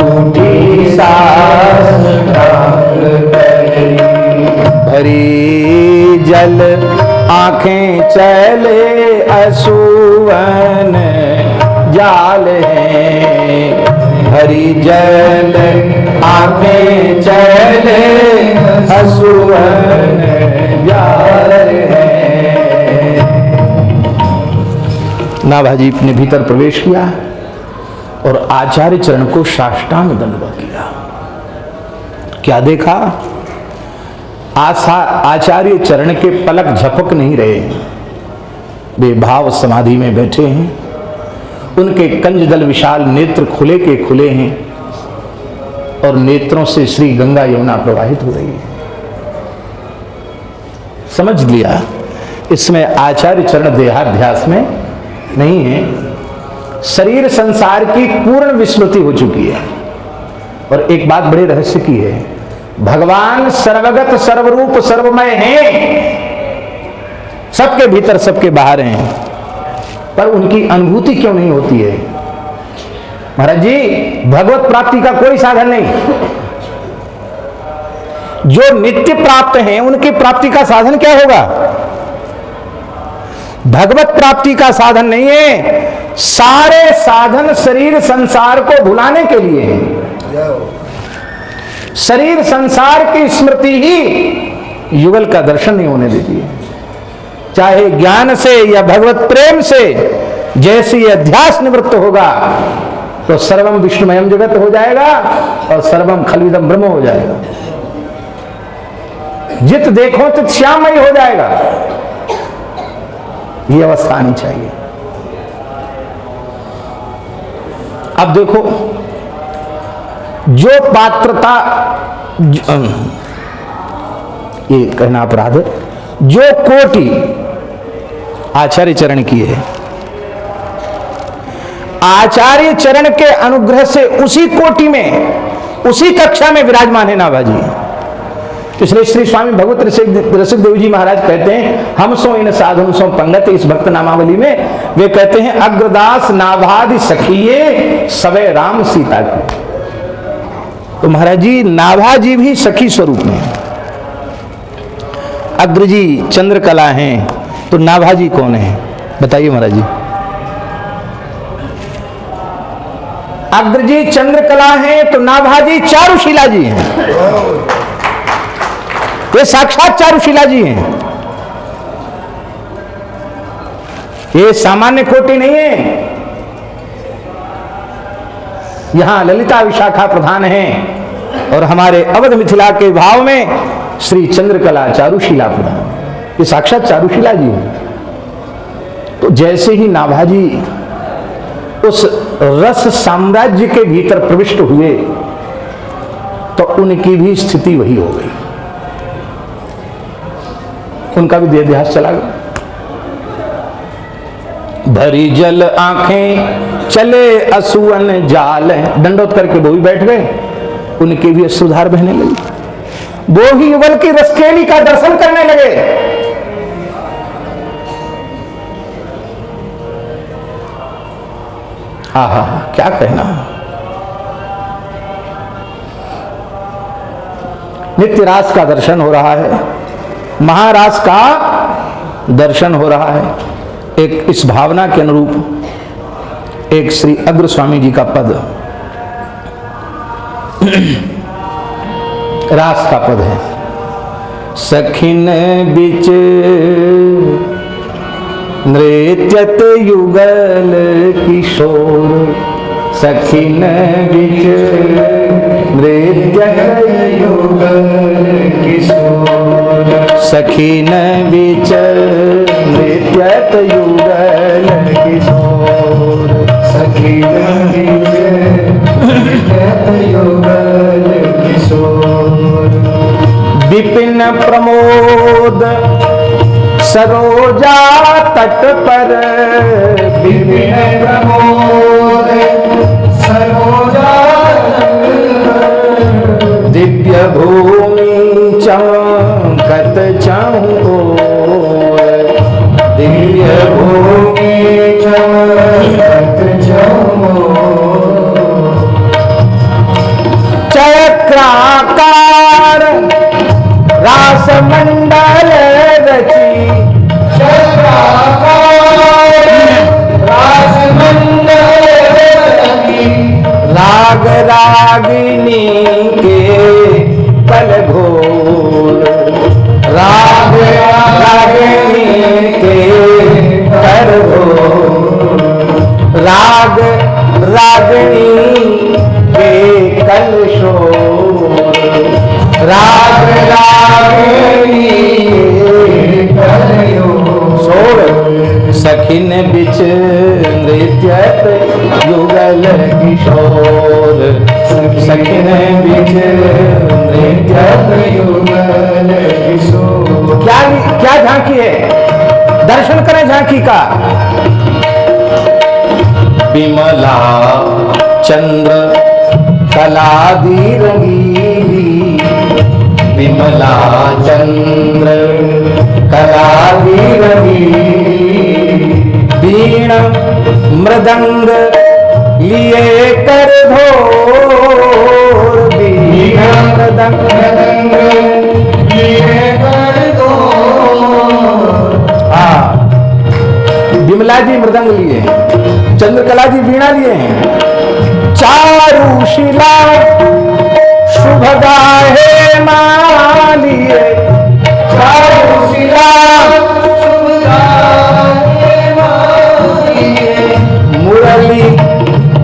उठी सास टांग करी, भरी जल आंखें चले असुवन जाल हैं, हरि जल आंखें चले असुवन जाल हैं। नाभाजी ने भीतर प्रवेश किया और आचार्य चरण को साष्टांग दंडवत किया। क्या देखा, आचार्य चरण के पलक झपक नहीं रहे, वे भाव समाधि में बैठे हैं। उनके कंजदल विशाल नेत्र खुले के खुले हैं और नेत्रों से श्री गंगा यमुना प्रवाहित हो रही है। समझ लिया, इसमें आचार्य चरण देहाध्यास में नहीं है, शरीर संसार की पूर्ण विस्मृति हो चुकी है। और एक बात बड़े रहस्य की है, भगवान सर्वगत सर्वरूप सर्वमय हैं, सबके भीतर सबके बाहर हैं, पर उनकी अनुभूति क्यों नहीं होती है? महाराज जी, भगवत प्राप्ति का कोई साधन नहीं। जो नित्य प्राप्त हैं उनकी प्राप्ति का साधन क्या होगा? भगवत प्राप्ति का साधन नहीं है। सारे साधन शरीर संसार को भुलाने के लिए है। शरीर संसार की स्मृति ही युगल का दर्शन नहीं होने देती है। चाहे ज्ञान से या भगवत प्रेम से जैसे अध्यास निवृत्त होगा तो सर्वम विष्णुमयम जगत हो जाएगा और सर्वम खलविदम ब्रह्म हो जाएगा। जित देखो तित श्याममय हो जाएगा। ये अवस्था आनी चाहिए। अब देखो, जो पात्रता ये कहना अपराध है। जो कोटि आचार्य चरण की है, आचार्य चरण के अनुग्रह से उसी कोटि में, उसी कक्षा में विराजमान है नाभाजी। इसलिए श्री स्वामी भगवत रसिक देव जी महाराज कहते हैं, हम सो इन साधु सो पंगत, इस भक्त नामावली में वे कहते हैं, अग्रदास नाभादि सखिए सवे राम सीता की। तो महाराज जी नाभाजी भी सखी स्वरूप में, अग्र जी चंद्रकला हैं, तो नाभाजी कौन है बताइए महाराज जी। अग्र जी चंद्रकला हैं तो नाभाजी चारुशिला जी हैं, ये साक्षात चारुशिला जी हैं। ये सामान्य कोटि नहीं है। यहां ललिता विशाखा प्रधान हैं और हमारे अवध मिथिला के भाव में श्री चंद्रकला चारुशिला प्रधान, ये साक्षात चारुशिला जी हैं। तो जैसे ही नाभाजी उस रस साम्राज्य के भीतर प्रविष्ट हुए तो उनकी भी स्थिति वही हो गई, उनका भी देहास चला गया। भरी जल आंखें चले असुवन जाल, दंडोत करके वो भी बैठ गए, उनके भी अश्रुधार बहने लगी। वो ही युगल की रसकेली का दर्शन करने लगे। हा हा क्या कहना। नित्य रास का दर्शन हो रहा है, महारास का दर्शन हो रहा है। एक इस भावना के अनुरूप एक श्री अग्र स्वामी जी का पद, रास का पद है। सखिन बिच नृत्यत युगल किशोर, सखिन बिच नृत्यत युगल किशोर, सखिन बिच नृत्यत युगल किशोर, सखिन बिच नृत्यत युगल किशोर। विपिन प्रमोद सरोजा तट पर, विपिन प्रमोद सरोजा तट पर, दिव्य भूमि चमकत चहुओर, दिव्य भूमि चमकत चहुओर। चक्राकार रास मंडल रची, चक्राकार रास मंडल रची, राग रागिनी के कल घोर, राग रागिनी के कर घोर, राग रागिनी के कल शोर, राग रागिनी के कल शोर। सखिन बिच नृत्यत युगल किशोर, सखिन बिच नृत्यत युगल किशोर। क्या झांकी है, दर्शन करें झांकी का। विमला चंद्र कलादी रंगीली, विमला चंद्र कलादी रंगीली, वीण मृदंग लिए कर धोर, वीण मृदंग लिए कर धोर। हाँ, विमला जी मृदंग लिए, चंद्रकला जी वीणा लिए हैं। चारुशिला शुभ गाहे मालिए, चारुशिला शुभ गाहे मालिए, मुरली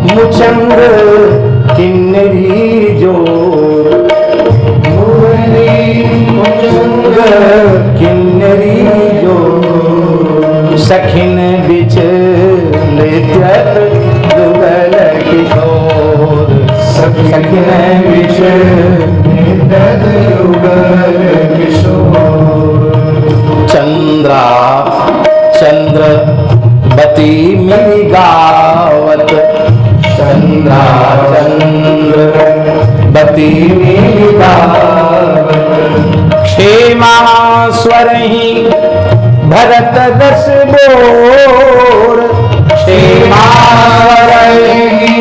मुचंद किन्नरी जोर, मुरली मुचंद किन्नरी जोर। सखिन बिच नृत्यत युगल किशोर, सखिन बिच नृत्यत युगल किशोर। चंद्रवती मिली गावत, चंद्रा चंद्रवती मिली गावत, क्षेमा स्वरहि भरत रस बोर, क्षेमा स्वरहि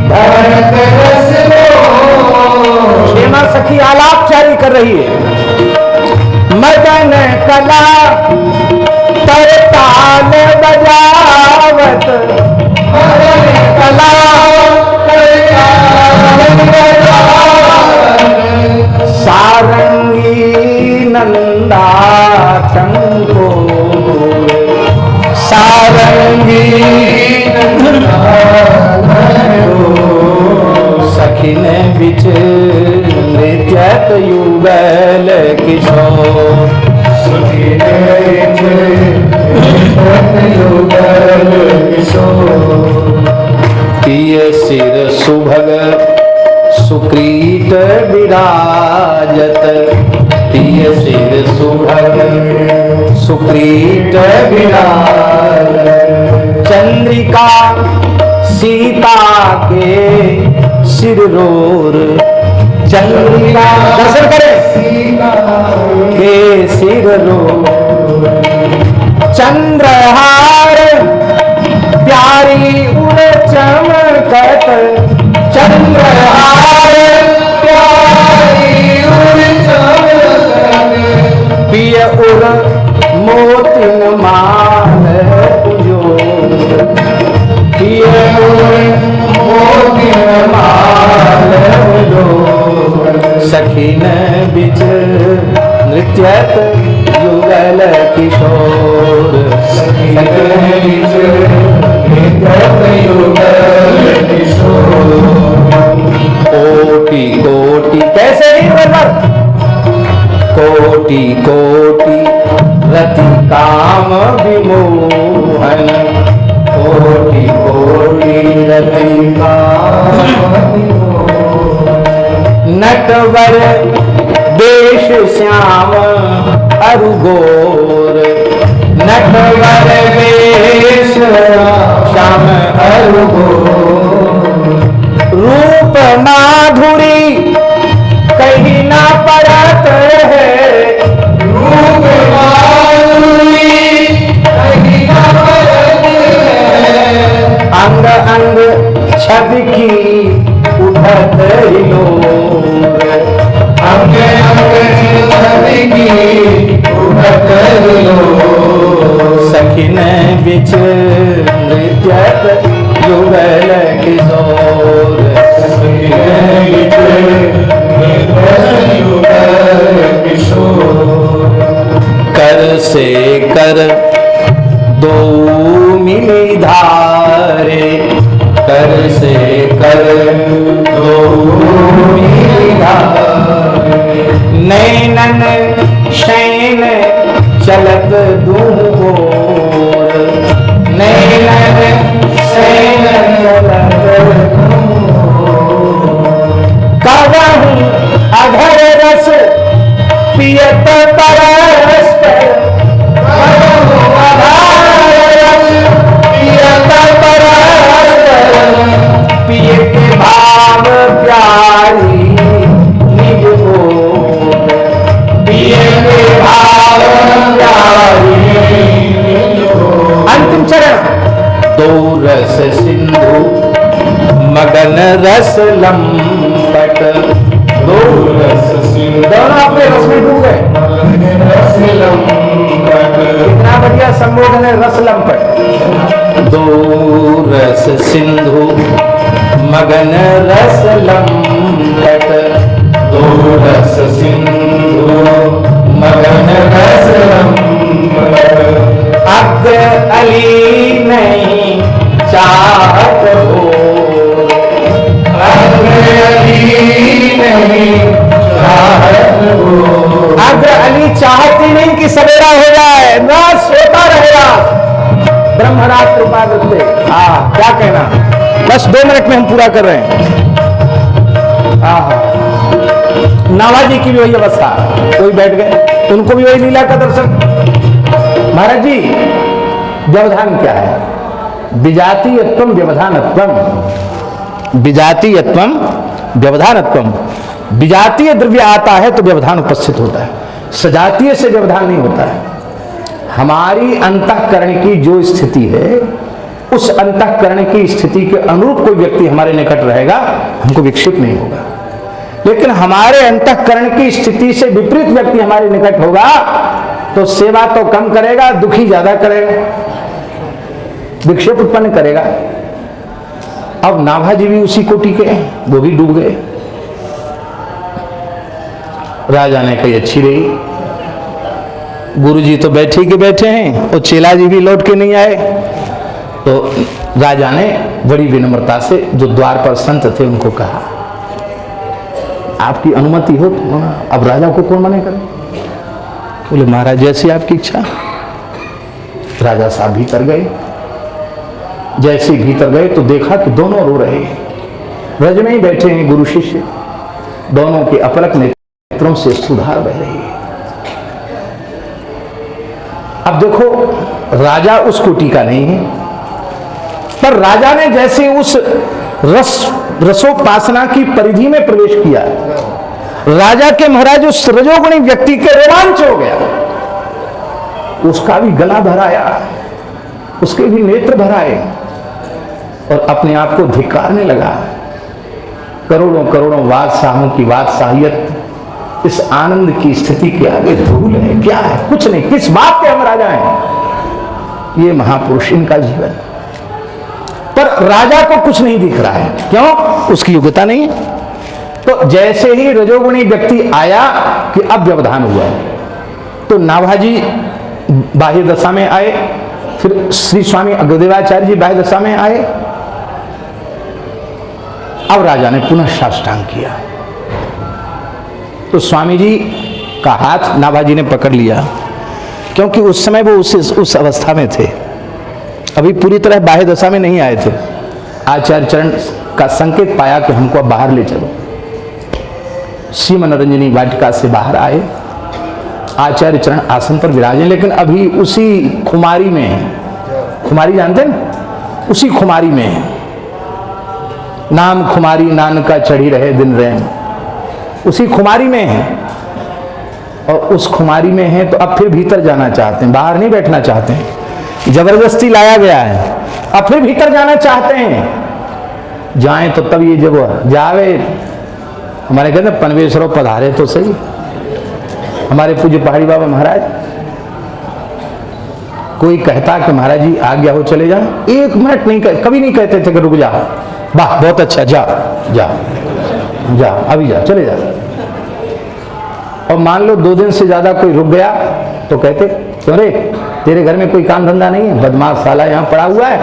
भरत रस बोर। क्षेमा सखी आलाप जारी कर रही है। मदन कला तर ताल बजावत, मदन कला तर ताल बजावत, सारंगी नंदा चंको, सारंगी नंदा सखी ने बिच नृत्यत युगल किशोर, सखी ने बिच नृत्यत युगल किशोर। पिय सिर सुभग सुक्रीट विराजत, पिय सिर सुभग सुक्रीट विराजत, चंद्रिका सीता के सिररोर, चंद्रिका दर्शन करे सीता के सिररोर, चंद्रहार प्यारी उड़ चमकत, चंद्रहार प्यारी उड़ चमकत, पिय उड़ मोतिन माल उजोर, पिय उड़ मोतिन माल उजोर, सखी न बिच नृत्यत युगल किशोर, सखी न बिच नृत्यत युगल किशोर। कोटि कोटि कैसे नहीं बरबर, कोटि कोटि रति काम विमोहन, कोटि कोटि रति काम विमोहन, नटवर देश श्याम अरु गोर, नटवर देश श्याम अरु गोर, रूप माधुरी कहीं ना पड़त है, रूप माधुरी कहीं ना पड़त है, अंग अंग छबकी उठत हिलोर, अंग अंग छबकी उठत हिलोर, सखी ने बिच नृत्यत युगल किशोर, सखी ने बिच नृत्यत युगल किशोर। कर से कर दो मिली धारे, कर से कर दो मिली धारे, नैनन शैन चलत दूर, नैनन शैन चलत दूर, कवहु अधर रस पियत परस्पर, कवहु अधर रस पियत परस्पर, पिय के भाव प्यारी निज बोल, पिय के भाव प्यारी निज बोल। अंतिम चरण, दो रस सिंधु मगन रस लंपट, दो रस सिंधु दोनों अपने रस में डूब गए, रस लंपट, इतना बढ़िया संबोधन है रस लंपट। दो रस सिंधु मगन रस लंपट, दो रस सिंधु मगन रस लंपट, अग अली नहीं चाहत हो, अग अली नहीं चाहत हो, अग अली चाहती नहीं कि सवेरा हो जाए, ना सोता रहेगा ब्रह्मरात्र उपाध्याय। हाँ क्या कहना, बस 2 मिनट में हम पूरा कर रहे हैं। हाँ नावाजी की भी वही अवस्था, कोई बैठ गए उनको भी वही लीला का दर्शन। महाराज जी व्यवधान क्या है? विजातीयत्वम व्यवधानत्वम, विजातीयत्वम व्यवधानत्वम। विजातीय द्रव्य आता है तो व्यवधान उपस्थित होता है, सजातीय से व्यवधान नहीं होता है। हमारी अंतःकरण की जो स्थिति है, उस अंतःकरण की स्थिति के अनुरूप कोई व्यक्ति हमारे निकट रहेगा, हमको विक्षेप नहीं होगा। लेकिन हमारे अंतःकरण की स्थिति से विपरीत व्यक्ति हमारे निकट होगा तो सेवा तो कम करेगा, दुखी ज्यादा करेगा, विक्षेप उत्पन्न करेगा। अब नाभाजी भी उसी कोटि के हैं, वो भी डूब गए। राजा ने कही अच्छी रही, गुरुजी तो बैठे के बैठे हैं और चेला जी भी लौट के नहीं आए। तो राजा ने बड़ी विनम्रता से जो द्वार पर संत थे उनको कहा, आपकी अनुमति हो तो। अब राजा को कौन मना करे? बोले महाराज जैसी आपकी इच्छा। राजा साहब भीतर गए। जैसे भीतर गए तो देखा कि दोनों रो रहे हैं, ब्रज में ही बैठे हैं गुरु शिष्य, दोनों के अपलक नेत्रों से सुधार बह रही है। अब देखो राजा उस कोटि का नहीं है, पर राजा ने जैसे उस रसोपासना की परिधि में प्रवेश किया, राजा के महाराज उस रजोगुणी व्यक्ति के रोमांच हो गया, उसका भी गला भराया, उसके भी नेत्र भराए और अपने आप को धिक्कारने लगा। करोड़ों करोड़ों बादशाहों की बादशाहियत इस आनंद की स्थिति के आगे धूल है, क्या है? कुछ नहीं। किस बात के हम राजा हैं? ये महापुरुष, इनका जीवन। पर राजा को कुछ नहीं दिख रहा है, क्यों? उसकी योग्यता नहीं है। तो जैसे ही रजोगुणी व्यक्ति आया कि अब व्यवधान हुआ, तो नाभाजी बाह्य दशा में आए, फिर श्री स्वामी अग्रदेवाचार्य जी बाह्य दशा में आए। अब राजा ने पुनः साष्टांग किया तो स्वामी जी का हाथ नाभाजी ने पकड़ लिया, क्योंकि उस समय वो उस अवस्था में थे, अभी पूरी तरह बाह्य दशा में नहीं आए थे। आचार्य चरण का संकेत पाया कि हमको अब बाहर ले चलो। श्री मनोरंजनी वाटिका से बाहर आए, आचार्य चरण आसन पर विराजे, लेकिन अभी उसी खुमारी में है। खुमारी जानते हैं? उसी खुमारी में है। नाम खुमारी नानका चढ़ी रहे दिन रैन, उसी खुमारी में है। और उस खुमारी में है तो अब फिर भीतर जाना चाहते हैं, बाहर नहीं बैठना चाहते हैं, जबरदस्ती लाया गया है। अब फिर भीतर जाना चाहते हैं, जाएं तो तब ये जब जावे, हमारे कहते हैं पनवेश्वरों पधारे तो सही। हमारे पूज्य पहाड़ी बाबा महाराज, कोई कहता कि महाराज जी आज्ञा हो चले जाए, एक मिनट नहीं कभी नहीं कहते थे कि रुक जा, वाह बहुत अच्छा, जा जा जा, अभी जा, चले जा। और मान लो 2 दिन से ज्यादा कोई रुक गया तो कहते क्यों रे, तेरे घर में कोई काम धंधा नहीं है? बदमाश साला यहाँ पड़ा हुआ है,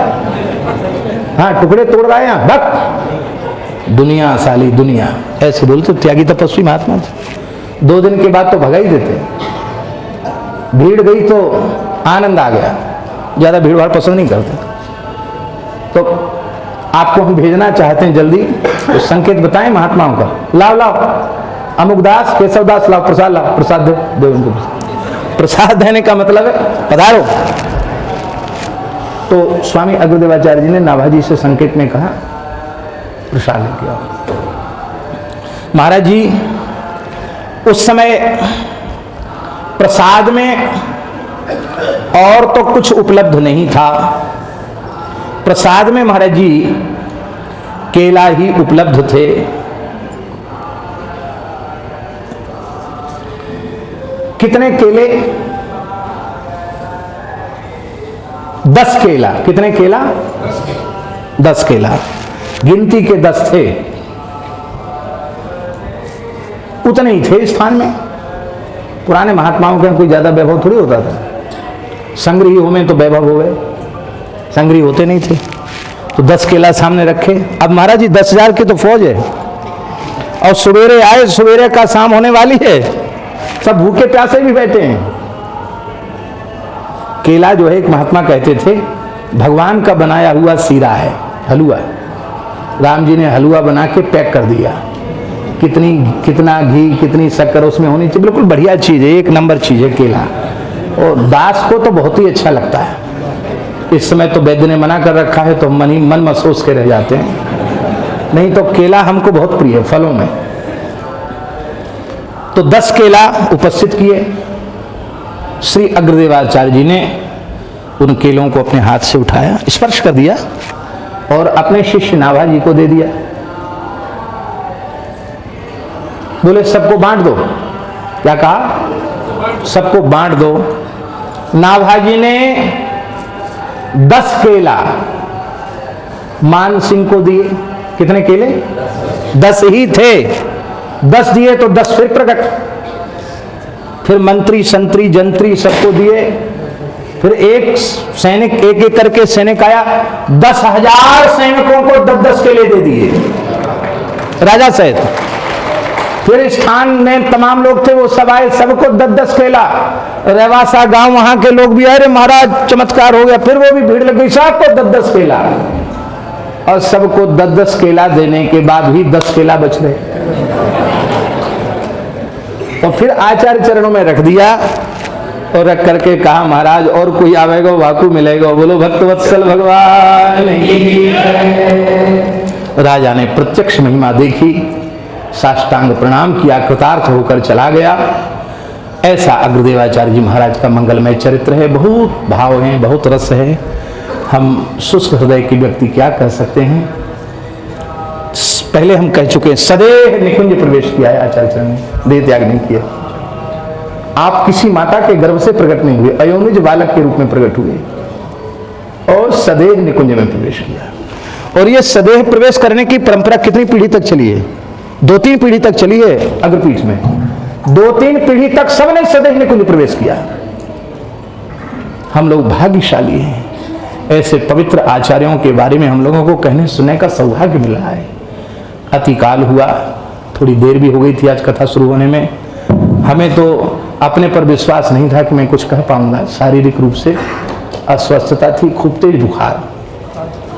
हाँ टुकड़े तोड़ रहा है यहाँ, बक दुनिया साली दुनिया, ऐसे बोलते त्यागी तपस्वी महात्मा थे। 2 दिन के बाद तो भगा ही देते। भीड़ गई तो आनंद आ गया, ज्यादा भीड़ भाड़ पसंद नहीं करते। तो आपको हम भेजना चाहते हैं जल्दी, तो संकेत बताएं महात्माओं का। लाओ लाओ अमुकदास केशवदास, लाओ प्रसाद, लाओ प्रसाद दो उनको। प्रसाद देने का मतलब है पधारो। तो स्वामी अग्रदेवाचार्य जी ने नाभाजी से संकेत में कहा प्रसाद लेके आओ। महाराज जी उस समय प्रसाद में और तो कुछ उपलब्ध नहीं था, प्रसाद में महाराज जी केला ही उपलब्ध थे। कितने केले? 10 केला। कितने केला? 10 केला, गिनती के 10 थे, उतने ही थे स्थान में। पुराने महात्माओं के कोई ज्यादा वैभव थोड़ी होता था, संग्रही हो में तो वैभव हो गए, संग्रही होते नहीं थे। तो 10 केला सामने रखे। अब महाराज जी 10,000 की तो फौज है, और सवेरे आए, सवेरे का शाम होने वाली है, सब भूखे प्यासे भी बैठे हैं। केला जो है, एक महात्मा कहते थे भगवान का बनाया हुआ सीरा है, हलवा। राम जी ने हलवा बना के पैक कर दिया, कितना घी कितनी शक्कर उसमें होनी चाहिए, बिल्कुल बढ़िया चीज है, एक नंबर चीज है केला। और दास को तो बहुत ही अच्छा लगता है। इस समय तो वैद्य ने मना कर रखा है तो मन महसूस के रह जाते हैं, नहीं तो केला हमको बहुत प्रिय है फलों में। तो 10 केला उपस्थित किए। श्री अग्रदेवाचार्य जी ने उन केलों को अपने हाथ से उठाया, स्पर्श कर दिया और अपने शिष्य नाभा जी को दे दिया। बोले सबको बांट दो। क्या कहा? सबको बांट दो। नाभा जी ने 10 केला मान सिंह को दिए। कितने केले? 10 ही थे। 10 दिए तो 10 फिर प्रकट। फिर मंत्री संतरी जंत्री सबको दिए। फिर एक सैनिक एक एक करके सैनिक आया, 10,000 सैनिकों को 10-10 केले दे दिए राजा सहित। फिर स्थान में तमाम लोग थे वो सब आए, सबको 10-10 केला। रेवासा गांव वहां के लोग भी आए, अरे महाराज चमत्कार हो गया। फिर वो भी भीड़ लग गई, सबको 10-10 केला। और सबको 10-10 केला देने के बाद भी 10 केला बच गए। और फिर आचार्य चरणों में रख दिया और रख करके कहा महाराज और कोई आवेगा वाकू मिलेगा। बोलो भक्तवत्सल भगवान की। राजा ने प्रत्यक्ष महिमा देखी, साष्टांग प्रणाम किया, कृतार्थ होकर चला गया। ऐसा अग्रदेवाचार्य जी महाराज का मंगलमय चरित्र है। बहुत भाव है, बहुत रस है। हम शुष्क हृदय की व्यक्ति क्या कह सकते हैं। पहले हम कह चुके हैं, सदैव निकुंज प्रवेश किया है आचार्य चरण ने, देह त्याग नहीं किया। आप किसी माता के गर्भ से प्रकट नहीं हुए, अयोनिज बालक के रूप में प्रकट हुए और सदैव निकुंज में प्रवेश किया। और ये सदैव प्रवेश करने की परंपरा कितनी पीढ़ी तक चली है? 2-3 पीढ़ी तक चली है अग्रपीठ में। 2-3 पीढ़ी तक सबने सदैव निकुंज प्रवेश किया। हम लोग भाग्यशाली हैं। ऐसे पवित्र आचार्यों के बारे में हम लोगों को कहने सुनने का सौभाग्य मिला है। अतिकाल हुआ, थोड़ी देर भी हो गई थी आज कथा शुरू होने में। हमें तो अपने पर विश्वास नहीं था कि मैं कुछ कह पाऊंगा। शारीरिक रूप से अस्वस्थता थी, खूब तेज बुखार,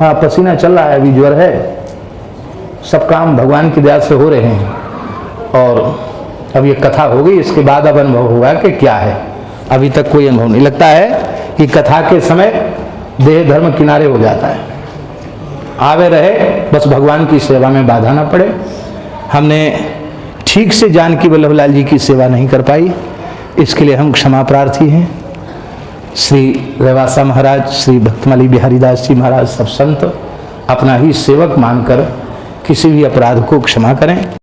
हाँ पसीना चल रहा है, अभी ज्वर है। सब काम भगवान की दया से हो रहे हैं। और अब ये कथा हो गई, इसके बाद अब अनुभव होगा कि क्या है। अभी तक कोई अनुभव नहीं। लगता है कि कथा के समय देह धर्म किनारे हो जाता है। आवे रहे, बस भगवान की सेवा में बाधा ना पड़े। हमने ठीक से जानकी वल्लभलाल जी की सेवा नहीं कर पाई, इसके लिए हम क्षमा प्रार्थी हैं। श्री रेवासा महाराज, श्री भक्तमाली बिहारी दास जी महाराज, सब संत अपना ही सेवक मानकर किसी भी अपराध को क्षमा करें।